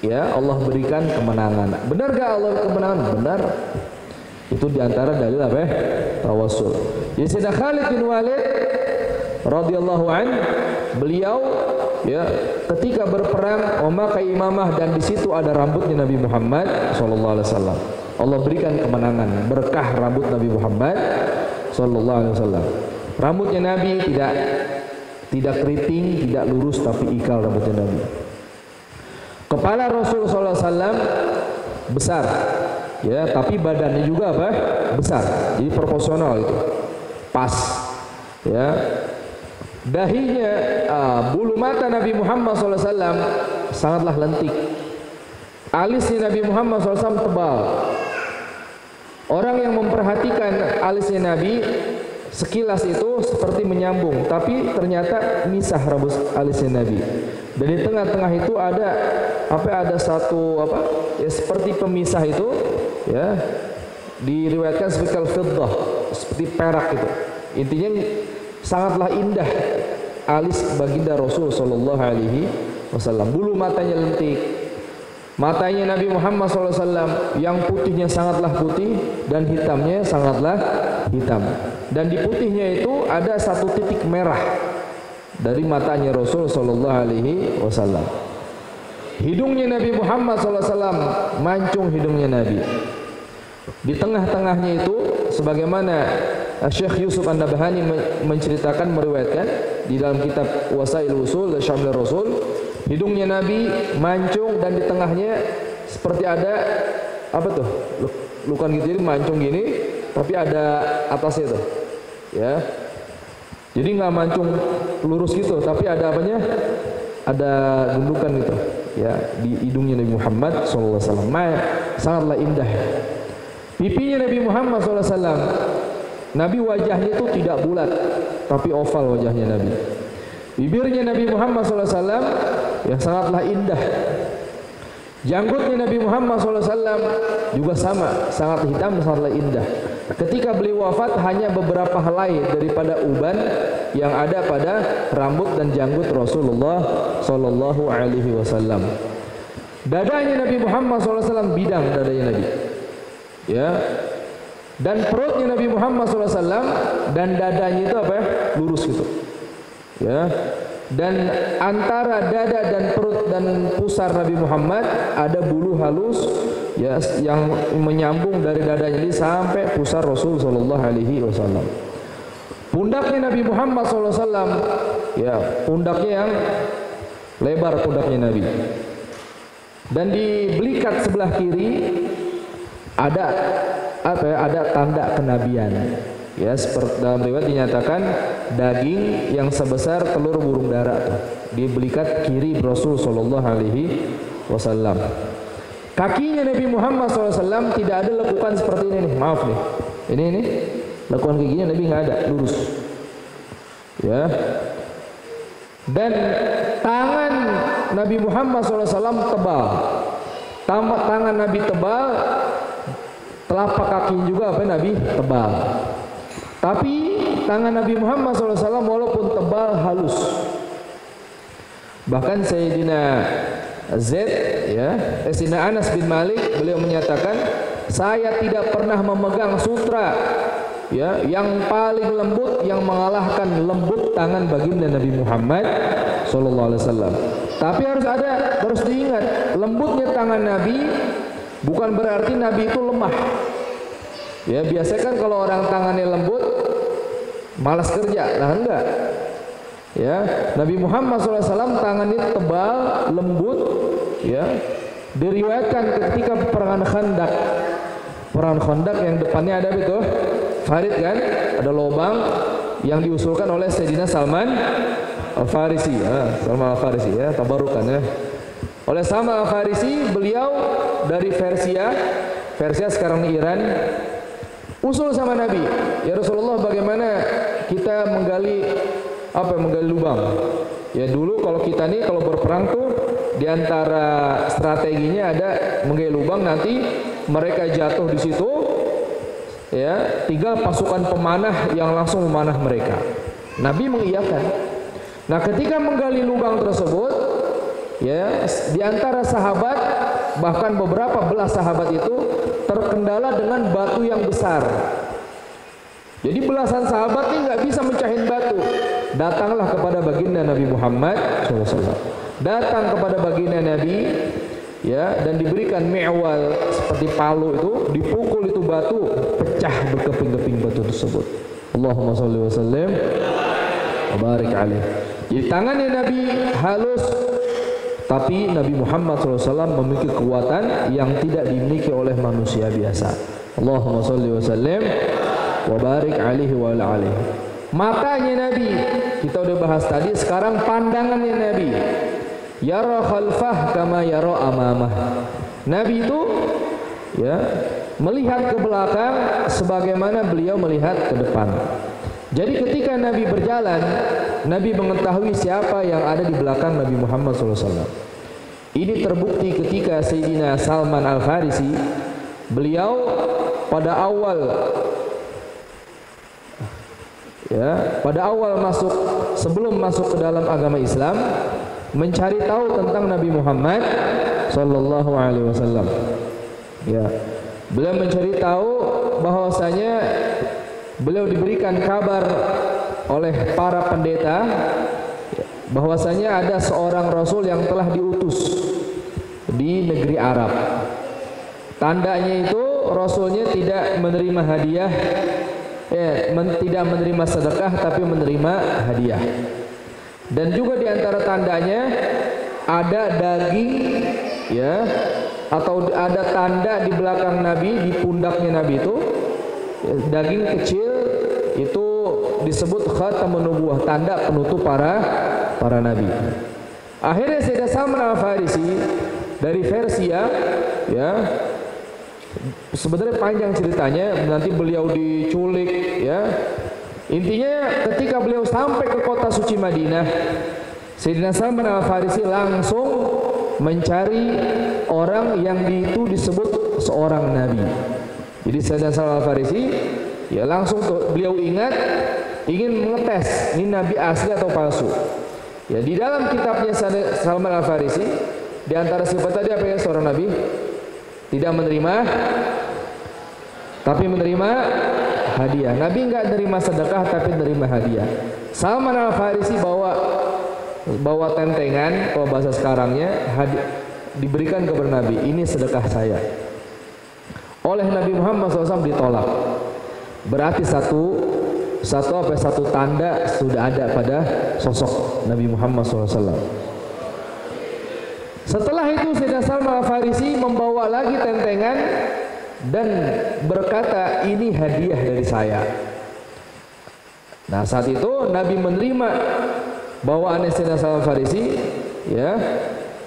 ya Allah berikan kemenangan. Benar gak Allah kemenangan? Benar. Itu diantara dalil apa ya? Tawassul. Jadi Sayyidina Khalid bin Walid radhiyallahu an, beliau ya ketika berperang memakai imamah dan di situ ada rambutnya Nabi Muhammad sallallahu alaihi wasallam. Allah berikan kemenangan berkah rambut Nabi Muhammad sallallahu alaihi wasallam. Rambutnya Nabi tidak keriting, tidak lurus tapi ikal rambutnya Nabi. Kepala Rasul sallallahu alaihi wasallam besar. Ya, tapi badannya juga apa? Besar. Jadi proporsional itu. Pas. Ya. Dahinya, bulu mata Nabi Muhammad SAW sangatlah lentik. Alisnya Nabi Muhammad SAW tebal. Orang yang memperhatikan alisnya Nabi sekilas itu seperti menyambung, tapi ternyata misah rambut alisnya Nabi. Dan di tengah-tengah itu ada ada satu ya seperti pemisah itu, ya diriwayatkan seperti al-fiddah, seperti perak itu. Intinya sangatlah indah alis baginda Rasul sallallahu alaihi wasallam. Bulu matanya lentik. Matanya Nabi Muhammad SAW yang putihnya sangatlah putih dan hitamnya sangatlah hitam. Dan di putihnya itu ada satu titik merah dari matanya Rasul sallallahu alaihi wasallam. Hidungnya Nabi Muhammad SAW mancung hidungnya Nabi. Di tengah-tengahnya itu sebagaimana Syekh Yusuf An-Nabhani menceritakan, meriwayatkan di dalam kitab Wasail Usul Syamil Rasul, hidungnya Nabi mancung dan di tengahnya seperti ada lukan gitu, jadi mancung gini tapi ada atasnya tuh. Ya. Jadi nggak mancung lurus gitu, tapi ada apanya? Ada gundukan gitu. Ya, di hidungnya Nabi Muhammad sallallahu alaihi wasallam. Sangatlah indah. Pipinya Nabi Muhammad sallallahu alaihi wasallam. Nabi wajahnya itu tidak bulat, tapi oval wajahnya Nabi. Bibirnya Nabi Muhammad sallallahu alaihi wasallam yang sangatlah indah. Janggutnya Nabi Muhammad SAW juga sama, sangat hitam, sangatlah indah. Ketika beliau wafat hanya beberapa helai daripada uban yang ada pada rambut dan janggut Rasulullah Sallallahu Alaihi Wasallam. Dadanya Nabi Muhammad SAW bidang dadanya Nabi, ya. Dan perutnya Nabi Muhammad SAW dan dadanya itu apa ya? Lurus gitu, ya. Dan antara dada dan perut dan pusar Nabi Muhammad ada bulu halus ya yang menyambung dari dadanya ini sampai pusar Rasul sallallahu alaihi wasallam. Pundaknya Nabi Muhammad sallallahu alaihi wasallam ya, pundaknya yang lebar pundaknya Nabi. Dan di belikat sebelah kiri ada apa ya? Ada tanda kenabian. Ya, seperti dalam riwayat dinyatakan daging yang sebesar telur burung dara tuh di belikat kiri Rasul sallallahu alaihi wasallam. Kakinya Nabi Muhammad SAW tidak ada lekukan seperti ini nih. Maaf nih. Ini lekukan kakinya Nabi nggak ada, lurus. Ya. Dan tangan Nabi Muhammad SAW tebal. Tangan Nabi tebal, telapak kaki juga apa Nabi tebal. Tapi tangan Nabi Muhammad SAW walaupun tebal halus. Bahkan Sayyidina Zaid ya, Sayyidina Anas bin Malik beliau menyatakan, saya tidak pernah memegang sutra ya yang paling lembut yang mengalahkan lembut tangan baginda Nabi Muhammad SAW. Tapi harus diingat, lembutnya tangan Nabi bukan berarti Nabi itu lemah. Ya, biasanya kan kalau orang tangannya lembut malas kerja, nah enggak. Ya, Nabi Muhammad SAW tangannya tebal, lembut, ya. Diriwayatkan ketika peperangan Khandaq yang depannya ada itu Farid kan, ada lubang yang diusulkan oleh Sayyidina Salman Al-Farisi, Salman Al-Farisi ya, tabarukan ya. Oleh Salman Al-Farisi, beliau dari Persia sekarang di Iran, usul sama Nabi, ya Rasulullah, bagaimana kita menggali lubang? Ya dulu kalau kita nih kalau berperang tuh diantara strateginya ada menggali lubang, nanti mereka jatuh di situ, ya tinggal pasukan pemanah yang langsung memanah mereka. Nabi mengiyakan. Nah ketika menggali lubang tersebut, ya diantara sahabat bahkan beberapa belas sahabat itu terkendala dengan batu yang besar. Jadi belasan sahabat ini nggak bisa mencahin batu. Datanglah kepada baginda Nabi Muhammad SAW. Datang kepada baginda Nabi, ya, dan diberikan mi'wal seperti palu itu, dipukul itu batu, pecah berkeping-keping batu tersebut. Allahumma sholli wa sallim wa barik alaih. Jadi tangannya Nabi halus, tapi Nabi Muhammad SAW memiliki kekuatan yang tidak dimiliki oleh manusia biasa. Allahumma sholli wa sallim wa barik alaihi wa ala alaihi. Matanya Nabi kita udah bahas tadi, sekarang pandangannya Nabi. Yara khalfah kama yara amamah. Nabi itu ya melihat ke belakang sebagaimana beliau melihat ke depan. Jadi ketika Nabi berjalan, Nabi mengetahui siapa yang ada di belakang Nabi Muhammad SAW. Ini terbukti ketika Sayyidina Salman Al-Farisi, beliau pada awal sebelum masuk ke dalam agama Islam, mencari tahu tentang Nabi Muhammad sallallahu alaihi wasallam. Ya. Beliau mencari tahu bahwasanya beliau diberikan kabar oleh para pendeta bahwasanya ada seorang rasul yang telah diutus di negeri Arab. Tandanya itu rasulnya tidak menerima hadiah, tidak menerima sedekah, tapi menerima hadiah. Dan juga di antara tandanya ada daging, ya, atau ada tanda di belakang Nabi, di pundaknya Nabi itu, ya, daging kecil itu disebut khatamun nubuwah, tanda penutup para nabi. Akhirnya Sayyidina Salman Al-Farisi dari Persia, ya, sebenarnya panjang ceritanya, nanti beliau diculik, ya. Intinya ketika beliau sampai ke kota suci Madinah, Sayyidina Salman Al-Farisi langsung mencari orang yang itu disebut seorang nabi. Jadi Sayyidina Salman Al-Farisi ya langsung beliau ingin mengetes ini nabi asli atau palsu. Ya, di dalam kitabnya Salman Al-Farisi, di antara sifat tadi apa ya seorang nabi? Tidak menerima, tapi menerima hadiah. Nabi enggak menerima sedekah tapi menerima hadiah. Salman Al-Farisi bawa tentengan, kalau bahasa sekarangnya, diberikan kepada Nabi, ini sedekah saya. Oleh Nabi Muhammad SAW ditolak. Berarti satu tanda sudah ada pada sosok Nabi Muhammad SAW. Setelah itu Sayyidina Salman Al-Farisi membawa lagi tentengan dan berkata, ini hadiah dari saya. Nah, saat itu Nabi menerima bawaan Sayyidina Salman Al-Farisi, ya,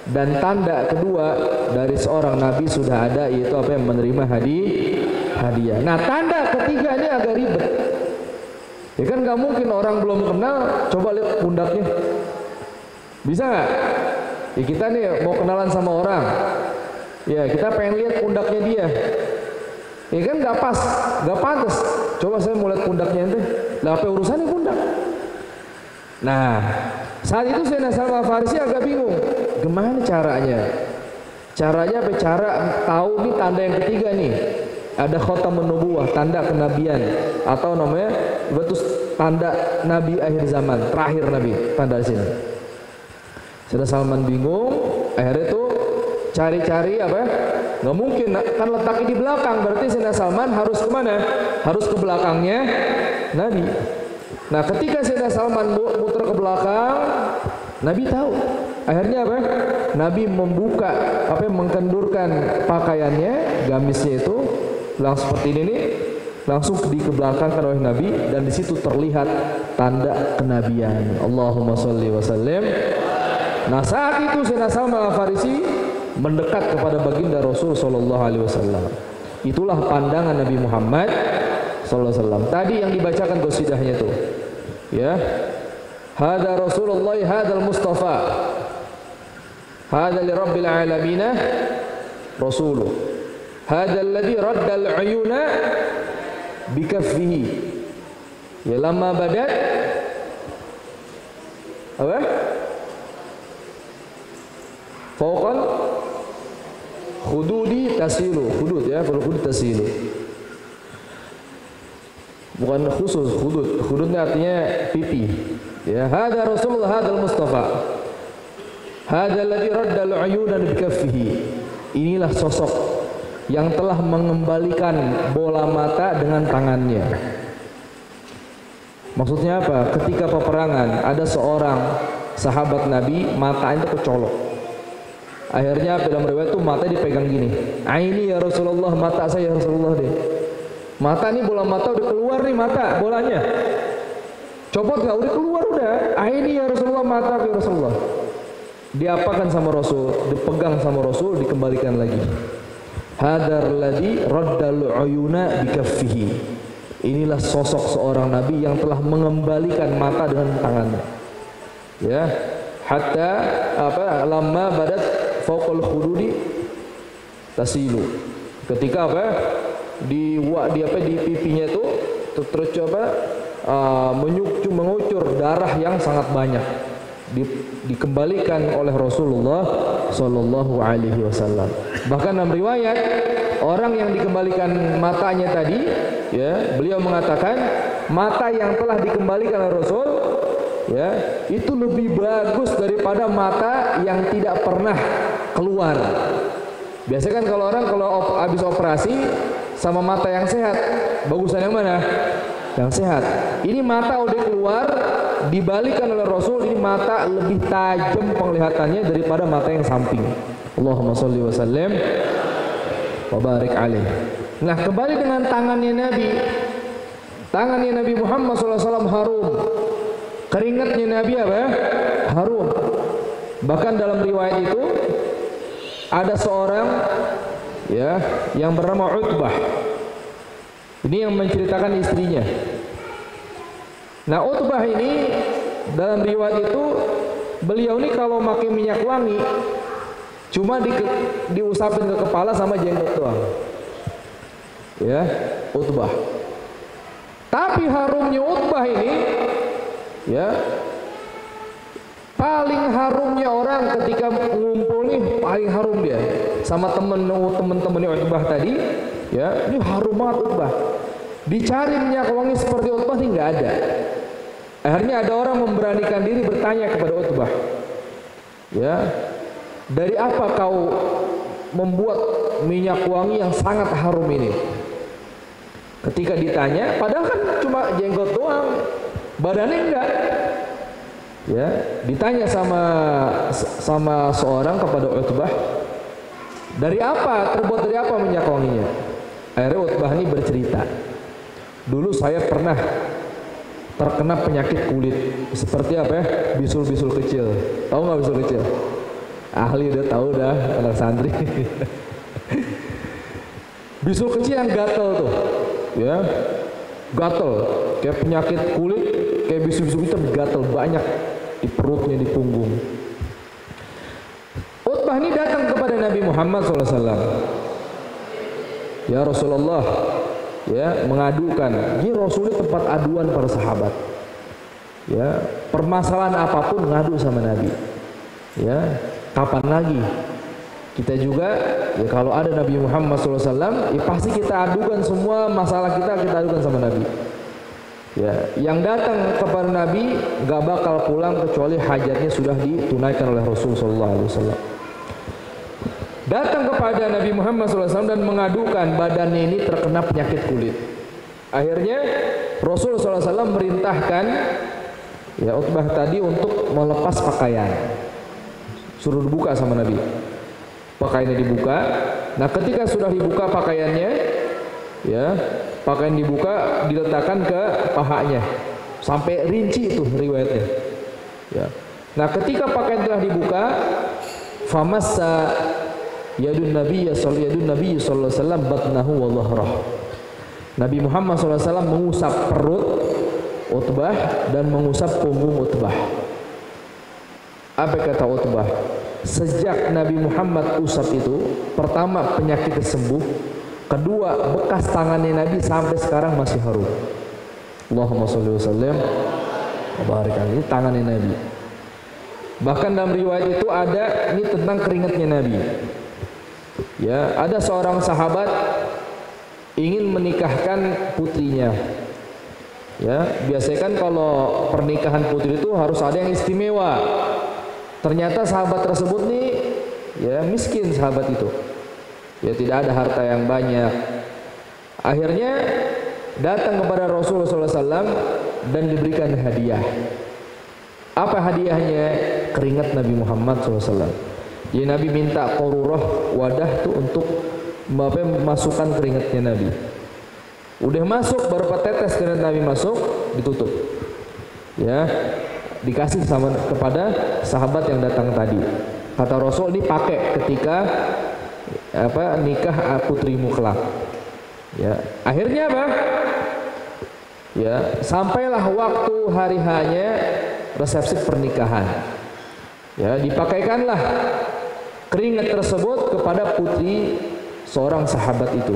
dan tanda kedua dari seorang nabi sudah ada, yaitu apa yang menerima hadiah. Nah, tanda ketiga ini agak ribet. Ya kan nggak mungkin orang belum kenal coba lihat pundaknya. Bisa nggak? Ya kita nih mau kenalan sama orang, ya kita pengen lihat pundaknya dia. Ya kan nggak pas, nggak pantas. Coba saya mau lihat pundaknya ente. Lah apa urusannya pundak? Nah, saat itu Sayyidina Salman Al-Farisi agak bingung. Gimana caranya? Caranya apa? Cara tahu nih tanda yang ketiga nih. Ada khatamun nubuwah, tanda kenabian, atau namanya betul tanda nabi akhir zaman, terakhir nabi, tanda di sini. Sayyidina Salman bingung, akhirnya tuh cari-cari apa? Nggak mungkin, kan letaknya di belakang, berarti Sayyidina Salman harus kemana? Harus ke belakangnya Nabi. Nah, ketika Sayyidina Salman muter ke belakang, Nabi tahu. Akhirnya apa? Nabi membuka, mengkendurkan pakaiannya, gamisnya itu, langsung seperti ini nih, langsung dikebelakangkan oleh Nabi, dan di situ terlihat tanda kenabian. Allahumma sholli wa sallim. Nah, saat itu Sayyidina Salman Al-Farisi mendekat kepada baginda Rasul sallallahu alaihi wasallam. Itulah pandangan Nabi Muhammad sallallahu alaihi wasallam. Tadi yang dibacakan qasidahnya itu. Ya. Hada Rasulullah, hadal Mustafa. Hada li rabbil alamin rasuluh. Hada alladhi radda al-uyuna bikaffihi. Ya lama badat apa? Fawqal khududi tasilu. Khudud ya, khudud tasilu. Bukan khusus khudud. Khududnya artinya pipi. Ya, hada Rasulullah, hadal Mustafa. Hada alladhi radda al-uyuna bikaffihi. Inilah sosok yang telah mengembalikan bola mata dengan tangannya. Maksudnya apa? Ketika peperangan ada seorang sahabat Nabi matanya itu kecolok. Akhirnya dalam riwayat itu mata dipegang gini. Aini ya Rasulullah, mata saya ya Rasulullah deh. Mata ini bola mata udah keluar nih mata bolanya. Copot nggak? Udah keluar udah. Aini ya Rasulullah, mata ya Rasulullah. Diapakan sama Rasul? Dipegang sama Rasul, dikembalikan lagi. Hadar ladzi raddal uyuna bikaffihi. Inilah sosok seorang nabi yang telah mengembalikan mata dengan tangannya. Ya, hatta lama badat fauqal khududi tasilu. Ketika di pipinya itu terus mengucur darah yang sangat banyak. Dikembalikan oleh Rasulullah Sallallahu Alaihi Wasallam. Bahkan dalam riwayat orang yang dikembalikan matanya tadi, ya beliau mengatakan mata yang telah dikembalikan oleh Rasul, ya itu lebih bagus daripada mata yang tidak pernah keluar. Biasanya kan kalau orang habis operasi sama mata yang sehat, bagusan yang mana? Yang sehat. Ini mata udah keluar, dibalikan oleh Rasul, ini mata lebih tajam penglihatannya daripada mata yang samping. Allahumma sholli wa sallim wa barik alaih. Nah, kembali dengan tangannya Nabi. Tangannya Nabi Muhammad SAW harum. Keringatnya Nabi apa? Harum. Bahkan dalam riwayat itu ada seorang ya yang bernama Utbah. Ini yang menceritakan istrinya. Nah, Utbah ini dalam riwayat itu beliau ini kalau pakai minyak wangi cuma diusapin ke kepala sama jenggot doang. Ya, Utbah. Tapi harumnya Utbah ini ya paling harumnya orang ketika ngumpul nih, paling harum dia sama temen-temennya Utbah tadi. Ya, ini harum banget Utbah. Dicari minyak wangi seperti Utbah ini nggak ada. Akhirnya ada orang memberanikan diri bertanya kepada Utbah, ya, dari apa kau membuat minyak wangi yang sangat harum ini? Ketika ditanya, padahal kan cuma jenggot doang, badannya enggak. Ya, ditanya sama seorang kepada Utbah, dari apa, terbuat dari apa minyak wanginya? Akhirnya Utbah ini bercerita, dulu saya pernah terkena penyakit kulit seperti apa ya, bisul-bisul kecil. Tahu nggak bisul kecil? Ahli udah tahu dah, anak santri. Bisul kecil yang gatel tuh, ya, gatel kayak penyakit kulit, kayak bisul-bisul itu gatel banyak di perutnya, di punggung. Utbah ini datang kepada Nabi Muhammad SAW. Ya Rasulullah, ya, mengadukan. Ini Rasulullah tempat aduan para sahabat. Ya, permasalahan apapun ngadu sama Nabi. Ya, kapan lagi kita juga ya kalau ada Nabi Muhammad SAW, ya pasti kita adukan semua masalah kita adukan sama Nabi. Ya, yang datang kepada Nabi gak bakal pulang kecuali hajatnya sudah ditunaikan oleh Rasulullah SAW. Datang kepada Nabi Muhammad SAW dan mengadukan badannya ini terkena penyakit kulit. Akhirnya Rasulullah SAW merintahkan ya Utbah tadi untuk melepas pakaian. Suruh dibuka sama Nabi. Pakaiannya dibuka. Nah, ketika sudah dibuka pakaiannya, ya, pakaian dibuka diletakkan ke pahanya. Sampai rinci itu riwayatnya. Ya. Nah, ketika pakaian telah dibuka, famassa yadun Nabi sallallahu alaihi wasallam batnahu wa dhahrah. Nabi Muhammad SAW mengusap perut Utbah dan mengusap punggung Utbah. Apa kata Utbah? Sejak Nabi Muhammad usap itu, pertama penyakit sembuh, kedua bekas tangannya Nabi sampai sekarang masih harum. Allahumma sholli wa sallim wa barik alaihi, tangannya Nabi. Bahkan dalam riwayat itu ada ini tentang keringatnya Nabi. Ya, ada seorang sahabat ingin menikahkan putrinya. Ya, biasanya kan kalau pernikahan putri itu harus ada yang istimewa. Ternyata sahabat tersebut nih ya miskin sahabat itu. Ya, tidak ada harta yang banyak. Akhirnya datang kepada Rasulullah SAW dan diberikan hadiah. Apa hadiahnya? Keringat Nabi Muhammad SAW. Ya, Nabi minta qorurah, wadah tuh untuk memasukkan keringatnya Nabi. Udah masuk, beberapa tetes keringat Nabi masuk, ditutup. Ya, dikasih kepada sahabat yang datang tadi. Kata Rasul, ini pakai ketika nikah putrimu kelak. Ya, akhirnya apa? Ya, sampailah waktu hari hanya resepsi pernikahan. Ya, dipakaikanlah keringat tersebut kepada putri seorang sahabat itu.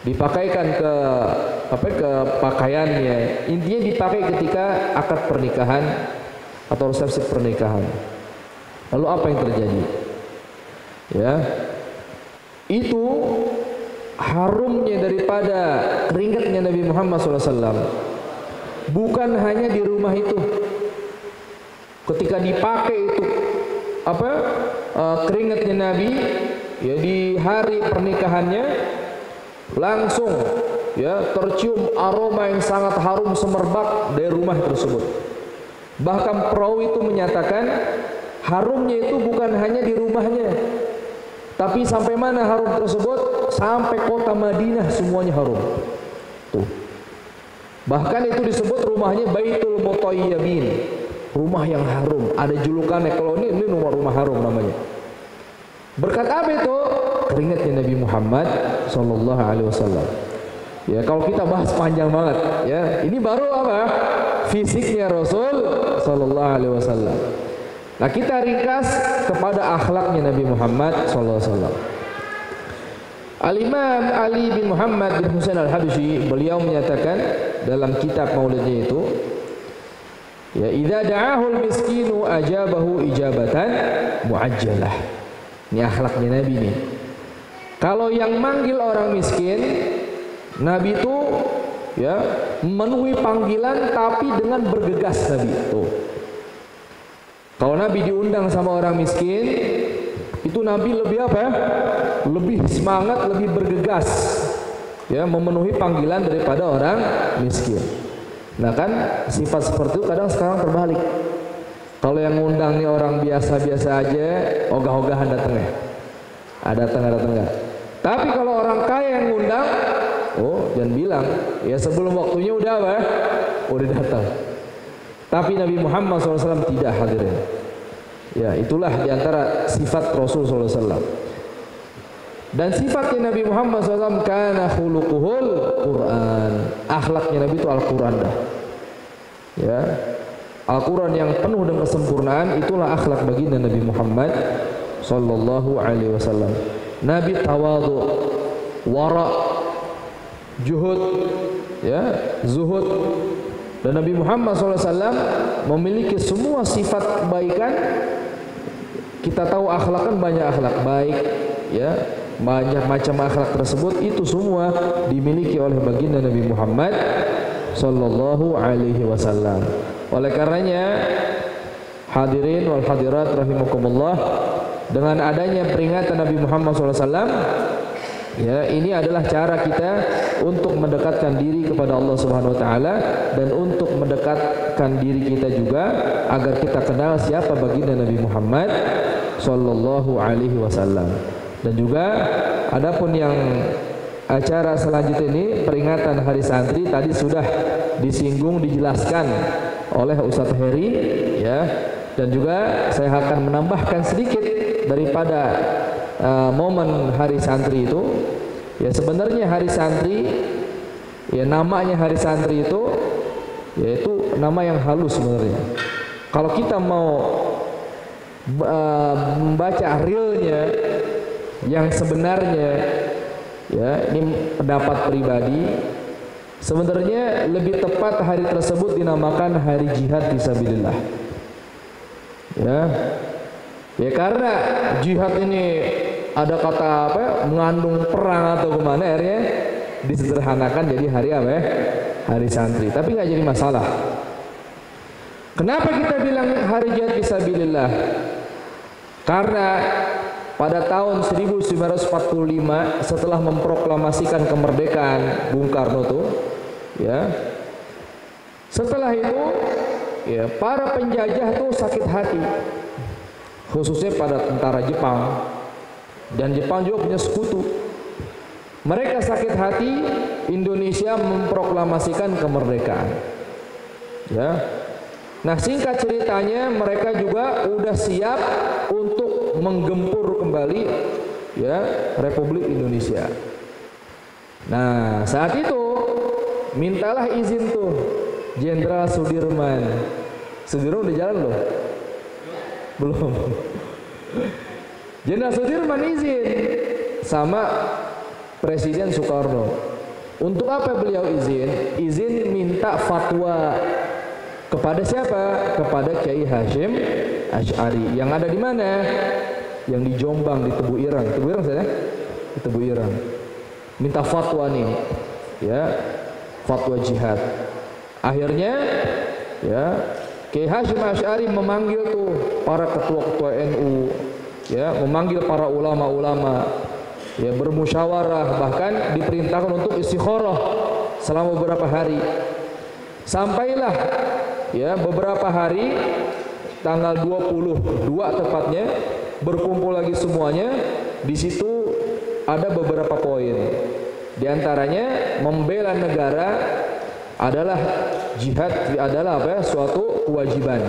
Dipakaikan ke pakaiannya. Intinya dipakai ketika akad pernikahan atau resepsi pernikahan. Lalu apa yang terjadi? Ya, itu harumnya daripada keringatnya Nabi Muhammad SAW bukan hanya di rumah itu. Ketika dipakai itu keringatnya Nabi, ya, di hari pernikahannya langsung ya tercium aroma yang sangat harum semerbak dari rumah tersebut. Bahkan perawi itu menyatakan harumnya itu bukan hanya di rumahnya, tapi sampai mana harum tersebut? Sampai kota Madinah semuanya harum. Tuh. Bahkan itu disebut rumahnya Baitul Mutayyibin, rumah yang harum. Ada julukannya, kalau ini rumah harum namanya. Berkat apa itu? Keringatnya Nabi Muhammad sallallahu alaihi wasallam. Ya, kalau kita bahas panjang banget, ya. Ini baru apa? Fisiknya Rasul sallallahu alaihi wasallam. Nah, kita ringkas kepada akhlaknya Nabi Muhammad sallallahu alaihi wasallam. Al-Imam Ali bin Muhammad bin Husain Al-Habsyi, beliau menyatakan dalam kitab Maulidnya itu, ya, idza da'ahul miskinu ajabahu ijabatan muajjalah. Ini akhlaknya Nabi nih. Kalau yang manggil orang miskin, Nabi itu ya memenuhi panggilan tapi dengan bergegas. Nabi itu, kalau Nabi diundang sama orang miskin, itu Nabi lebih apa? Lebih semangat, lebih bergegas, ya, memenuhi panggilan daripada orang miskin. Nah kan sifat seperti itu kadang sekarang terbalik. Kalau yang ngundang nih orang biasa-biasa aja, ogah-ogahan datangnya, datang. Tapi kalau orang kaya yang ngundang, oh jangan bilang, ya sebelum waktunya udah apa? Udah datang. Tapi Nabi Muhammad SAW tidak hadirin. Ya, itulah diantara sifat Rasul SAW. Dan sifatnya Nabi Muhammad SAW, kana khuluquhul Quran. Akhlaknya Nabi itu Al-Quran dah. Ya, Al-Quran yang penuh dengan kesempurnaan, itulah akhlak baginda Nabi Muhammad sallallahu alaihi wasallam. Nabi tawadhu, wara, juhud, ya, zuhud. Dan Nabi Muhammad SAW memiliki semua sifat kebaikan. Kita tahu akhlak kan banyak akhlak baik, ya, banyak macam akhlak tersebut, itu semua dimiliki oleh baginda Nabi Muhammad sallallahu alaihi wasallam. Oleh karenanya, hadirin wal hadirat rahimakumullah, dengan adanya peringatan Nabi Muhammad SAW, ya, ini adalah cara kita untuk mendekatkan diri kepada Allah Subhanahu wa taala dan untuk mendekatkan diri kita juga agar kita kenal siapa baginda Nabi Muhammad sallallahu alaihi wasallam. Dan juga adapun yang acara selanjutnya ini, peringatan Hari Santri, tadi sudah disinggung, dijelaskan oleh Ustadz Heri, ya, dan juga saya akan menambahkan sedikit daripada momen Hari Santri itu. Ya, sebenarnya Hari Santri, ya, namanya Hari Santri itu, yaitu nama yang halus sebenarnya. Kalau kita mau membaca realnya, yang sebenarnya, ya, ini pendapat pribadi, sebenarnya lebih tepat hari tersebut dinamakan Hari Jihad Fisabilillah. Ya, karena jihad ini ada kata apa? Mengandung perang atau kemana, akhirnya disederhanakan jadi hari apa? Hari Santri. Tapi nggak jadi masalah. Kenapa kita bilang Hari Jihad Fisabilillah? Karena pada tahun 1945 setelah memproklamasikan kemerdekaan Bung Karno tuh, ya, setelah itu, ya, para penjajah tuh sakit hati, khususnya pada tentara Jepang, dan Jepang juga punya sekutu. Mereka sakit hati Indonesia memproklamasikan kemerdekaan, ya. Nah, singkat ceritanya, mereka juga udah siap untuk menggempur kembali, ya, Republik Indonesia. Nah, saat itu mintalah izin tuh Jenderal Sudirman. Sudirman udah jalan loh? Belum. Jenderal Sudirman izin sama Presiden Soekarno. Untuk apa beliau izin? Izin minta fatwa kepada siapa? Kepada Kiai Hashim Asy'ari. Yang ada di mana? Yang di Jombang, di Tebu Ireng. Tebu Ireng saya? Di Tebu Ireng. Minta fatwa nih, ya, fatwa jihad. Akhirnya, ya, Kiai Hashim Asy'ari memanggil tuh para ketua-ketua NU, ya, memanggil para ulama-ulama, ya, bermusyawarah, bahkan diperintahkan untuk istikharah selama beberapa hari. Sampailah, ya, beberapa hari, tanggal 22 tepatnya, berkumpul lagi semuanya. Di situ ada beberapa poin. Di antaranya membela negara adalah jihad, adalah apa ya, suatu kewajiban.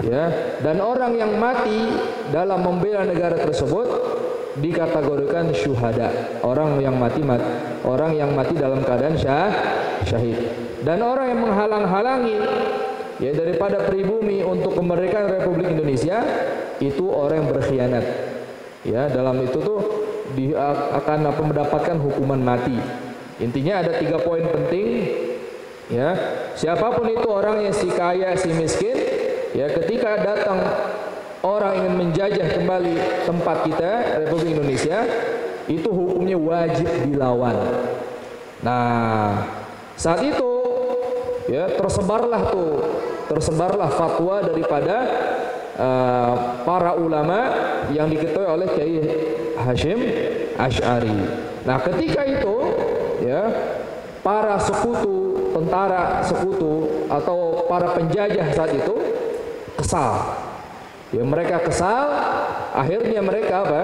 Ya, dan orang yang mati dalam membela negara tersebut dikategorikan syuhada, orang yang mati dalam keadaan syahid. Dan orang yang menghalang-halangi ya daripada pribumi untuk kemerdekaan Republik Indonesia, itu orang yang berkhianat. Ya, dalam itu tuh akan mendapatkan hukuman mati. Intinya ada 3 poin penting. Ya, siapapun itu orang yang si kaya, si miskin, ya ketika datang orang ingin menjajah kembali tempat kita Republik Indonesia, itu hukumnya wajib dilawan. Nah, saat itu ya tersebarlah fatwa daripada para ulama yang diketuai oleh Kiai Hashim Asy'ari. Nah, ketika itu ya para tentara sekutu atau para penjajah saat itu kesal. Ya, mereka kesal, akhirnya mereka apa?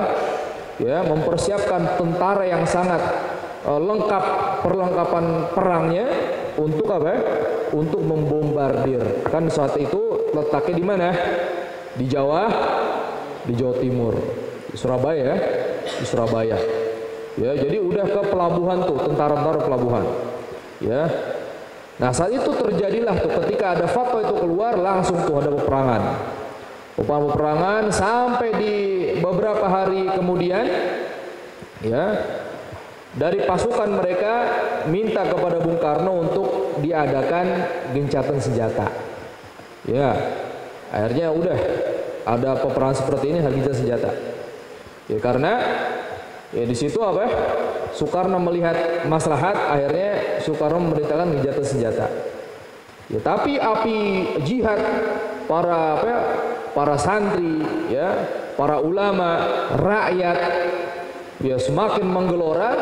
Ya, mempersiapkan tentara yang sangat lengkap perlengkapan perangnya untuk apa? Untuk membombardir. Kan saat itu letaknya di mana? Di Jawa Timur, di Surabaya, Ya, jadi udah ke pelabuhan tuh, tentara-tentara pelabuhan. Ya. Nah, saat itu terjadilah tuh ketika ada fatwa itu keluar, langsung tuh ada peperangan sampai di beberapa hari kemudian ya dari pasukan mereka minta kepada Bung Karno untuk diadakan gencatan senjata. Ya, akhirnya udah ada peperangan seperti ini, gencatan senjata. Ya, karena ya di situ apa? Soekarno melihat maslahat, akhirnya Soekarno memerintahkan gencatan senjata. Ya, tapi api jihad para santri, ya, para ulama, rakyat, ya semakin menggelora.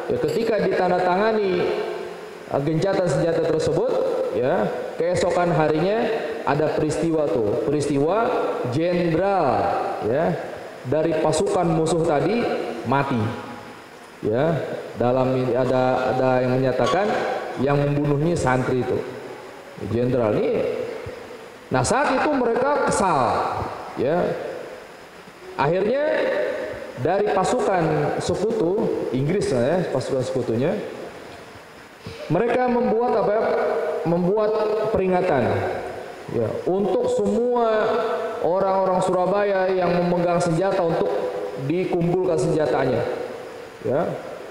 Ya, ketika ditandatangani gencatan senjata tersebut, ya, keesokan harinya ada peristiwa jenderal, ya, dari pasukan musuh tadi mati. Ya, dalam ada yang menyatakan yang membunuhnya santri itu, jenderal ini. Nah, saat itu mereka kesal, ya. Akhirnya dari pasukan sekutu Inggris, ya, pasukan sekutunya, mereka membuat peringatan, ya, untuk semua orang-orang Surabaya yang memegang senjata untuk dikumpulkan senjatanya. Ya,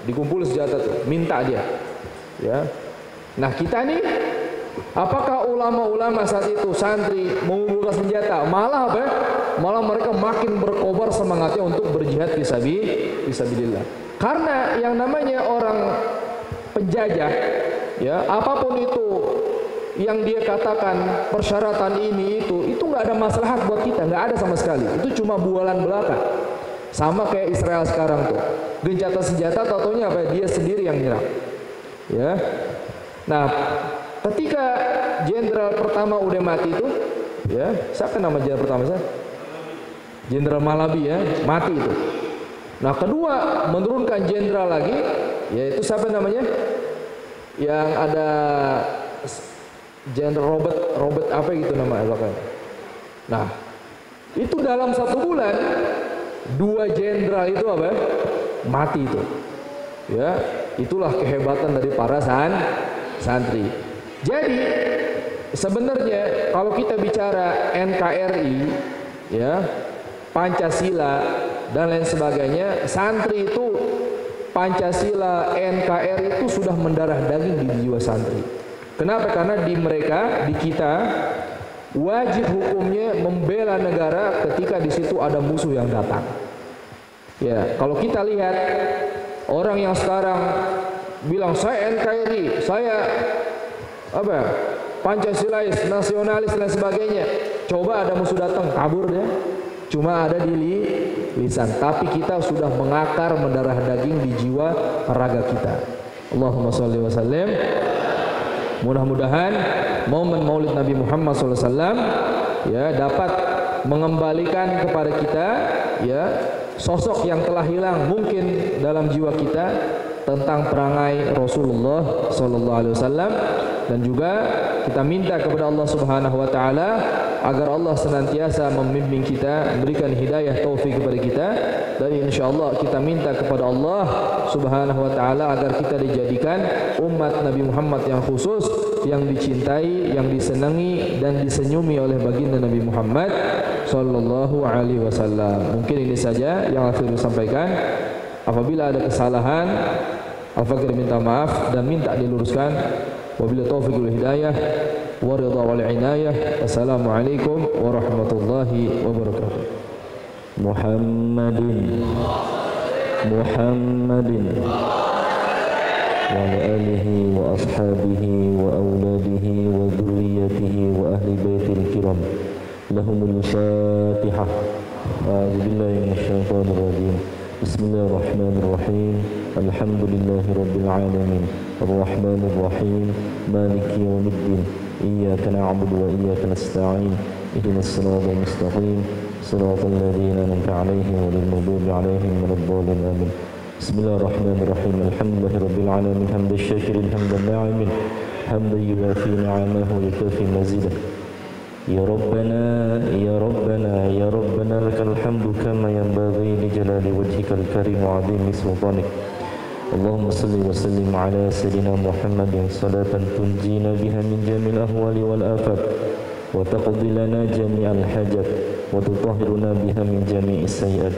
dikumpul senjata tuh, minta dia. Ya. Nah, kita nih, apakah ulama-ulama saat itu santri mengumpulkan senjata? Malah apa? Malah mereka makin berkobar semangatnya untuk berjihad fisabilillah. Karena yang namanya orang penjajah, ya, apapun itu yang dia katakan persyaratan ini itu nggak ada maslahat buat kita, nggak ada sama sekali. Itu cuma bualan belaka. Sama kayak Israel sekarang tuh. Gencatan senjata, taunya apa? Dia sendiri yang nyerang. Ya. Nah, ketika jenderal pertama udah mati itu, ya, siapa nama jenderal pertama saya? Jenderal Malabi, ya, mati itu. Nah, kedua menurunkan jenderal lagi, yaitu siapa namanya? Yang ada Jenderal Robert apa gitu namanya belakangnya. Nah, itu dalam 1 bulan 2 jenderal itu apa? Mati itu. Ya, itulah kehebatan dari para santri. Jadi sebenarnya kalau kita bicara NKRI, ya, Pancasila dan lain sebagainya, santri itu Pancasila, NKRI itu sudah mendarah daging di jiwa santri. Kenapa? Karena di kita wajib hukumnya membela negara ketika di situ ada musuh yang datang. Ya, kalau kita lihat orang yang sekarang bilang saya NKRI, saya apa? Pancasilais, nasionalis dan sebagainya. Coba ada musuh datang, kabur dia. Cuma ada di lisan, tapi kita sudah mengakar mendarah daging di jiwa raga kita. Allahumma sholli wa sallim. Mudah-mudahan momen Maulid Nabi Muhammad SAW ya dapat mengembalikan kepada kita ya sosok yang telah hilang mungkin dalam jiwa kita tentang perangai Rasulullah SAW Dan juga kita minta kepada Allah Subhanahu wa taala agar Allah senantiasa membimbing kita, memberikan hidayah taufik kepada kita. Dan insyaallah kita minta kepada Allah Subhanahu wa taala agar kita dijadikan umat Nabi Muhammad yang khusus, yang dicintai, yang disenangi dan disenyumi oleh baginda Nabi Muhammad sallallahu alaihi wasallam. Mungkin ini saja yang Al-Fakir sampaikan. Apabila ada kesalahan, Al-Fakir minta maaf dan minta diluruskan. Wabillahi taufiq wal hidayah wa ridha wal inayah. Assalamualaikum warahmatullahi wabarakatuh. Muhammadin wa ala alihi wa ashabihi wa auladihi wa dzurriyyatihi wa ahli baitil kiram. Lahumul Fatihah. A'udzu billahi minasy syaithanir rajim. Bismillahirrahmanirrahim. Alhamdulillahi rabbil alamin. Arrahmanir rahim. Maliki yaumiddin. Iyyaka na'budu wa iyyaka nasta'in. Ihdinas siratal mustaqim. Siratal ladzina an'amta 'alaihim ghairil maghdubi 'alaihim waladdallin. Amin. Bismillahirrahmanirrahim. Alhamdulillahi rabbil alamin. Hamdan syakirin hamdan na'imin. Hamdan yuwafi ni'amahu wa yukafi mazidah. Ya Rabbana, Ya Rabbana, Ya Rabbana, lakal hamdu kama yanbaghi li jalali wajhikal karim wa 'azimi sultanik. Allahumma salli wa sallim ala sayyidina Muhammadin salatan tunjina biha min jamil ahwali wal afat wa taqdi lana jami'al hajat wa tutahhiruna biha min jami'is sayyi'at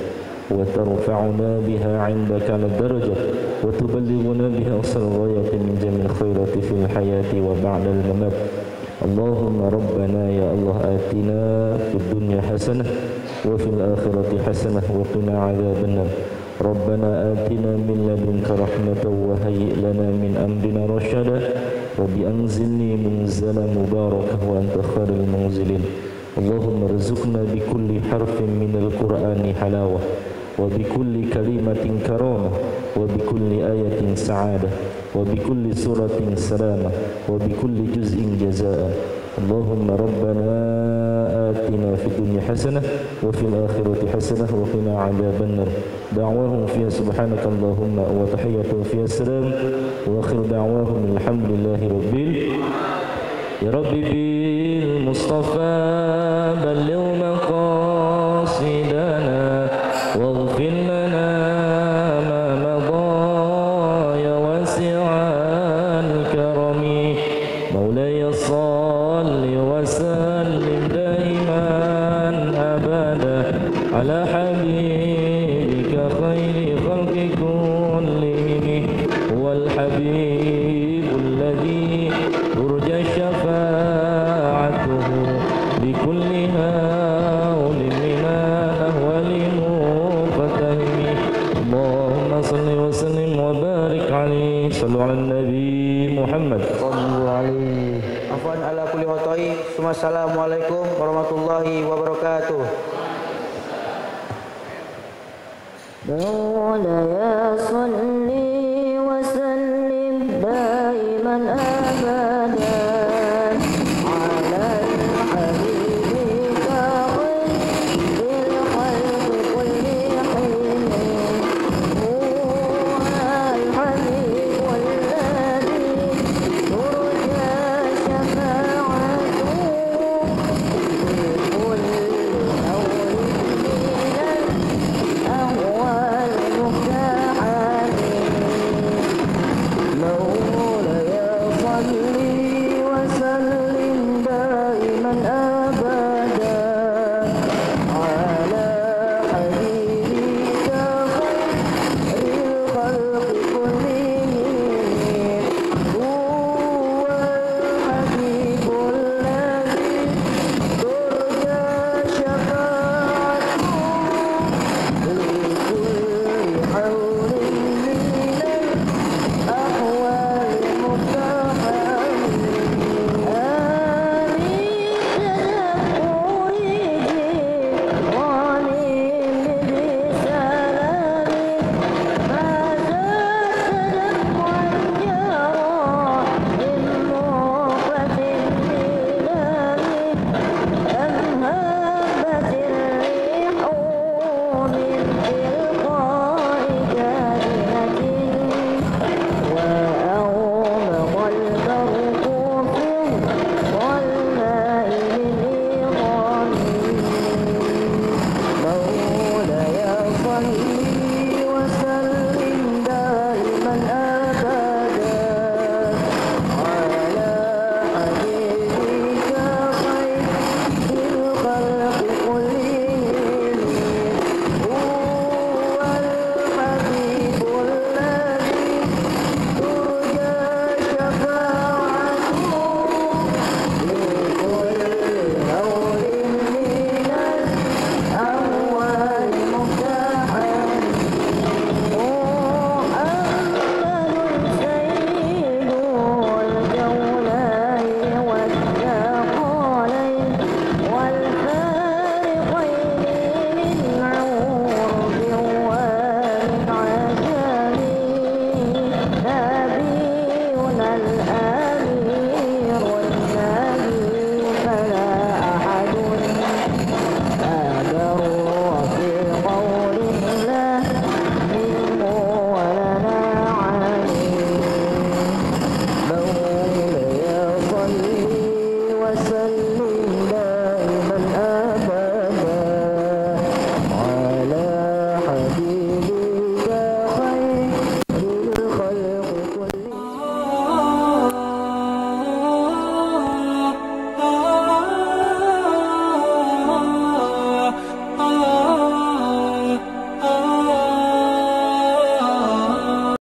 wa tarfa'una biha 'indaka 'ala darajat wa tuballighuna biha aqsal ghayati min jami'il khairati fil hayati wa ba'da al mamat. Allahumma rabbana ya Allah atina fid dunya hasanah wa fil akhirati hasanah wa qina 'adzabannar. Rabbana atina min ladunka rahmatan wa hayyi' lana min amrina rasyada. Rabbi anzilni munzalan mubarakan wa anta khairul munzilin. Allahumma rzuqna bi kulli harfin minal qur'ani halawah wa bi kulli kalimatin karamah wa bi kulli ayatin sa'adah wa bi kulli suratin salamah wa bi kulli juz'in jazaa. Allahumma rabbana atina fid dunya hasanah wa fil akhirati hasanah wa qina 'adzabannar. Da'wahum fiha subhanaka Allahumma wa tahiyyatuhum fiha salam wa akhir da'wahum alhamdulillahi rabbil. Ya Rabbi bil Mustafa balligh maqasidana waghfir lana ma madha ya wasi'al karami. Maulaya salli wa sallim daiman abada ala habibika khairi khalqi kullihim wal habibul ladzi turja syafa'atuhu bi kulli haulin minan ahwali mufatahimi. Allahumma salli wa sallim wa barik alaihi. Sallu ala nabi Muhammad sallallahu alaihi. Afwan ala kulli khotai. Assalamualaikum warahmatullahi wabarakatuh. مولاي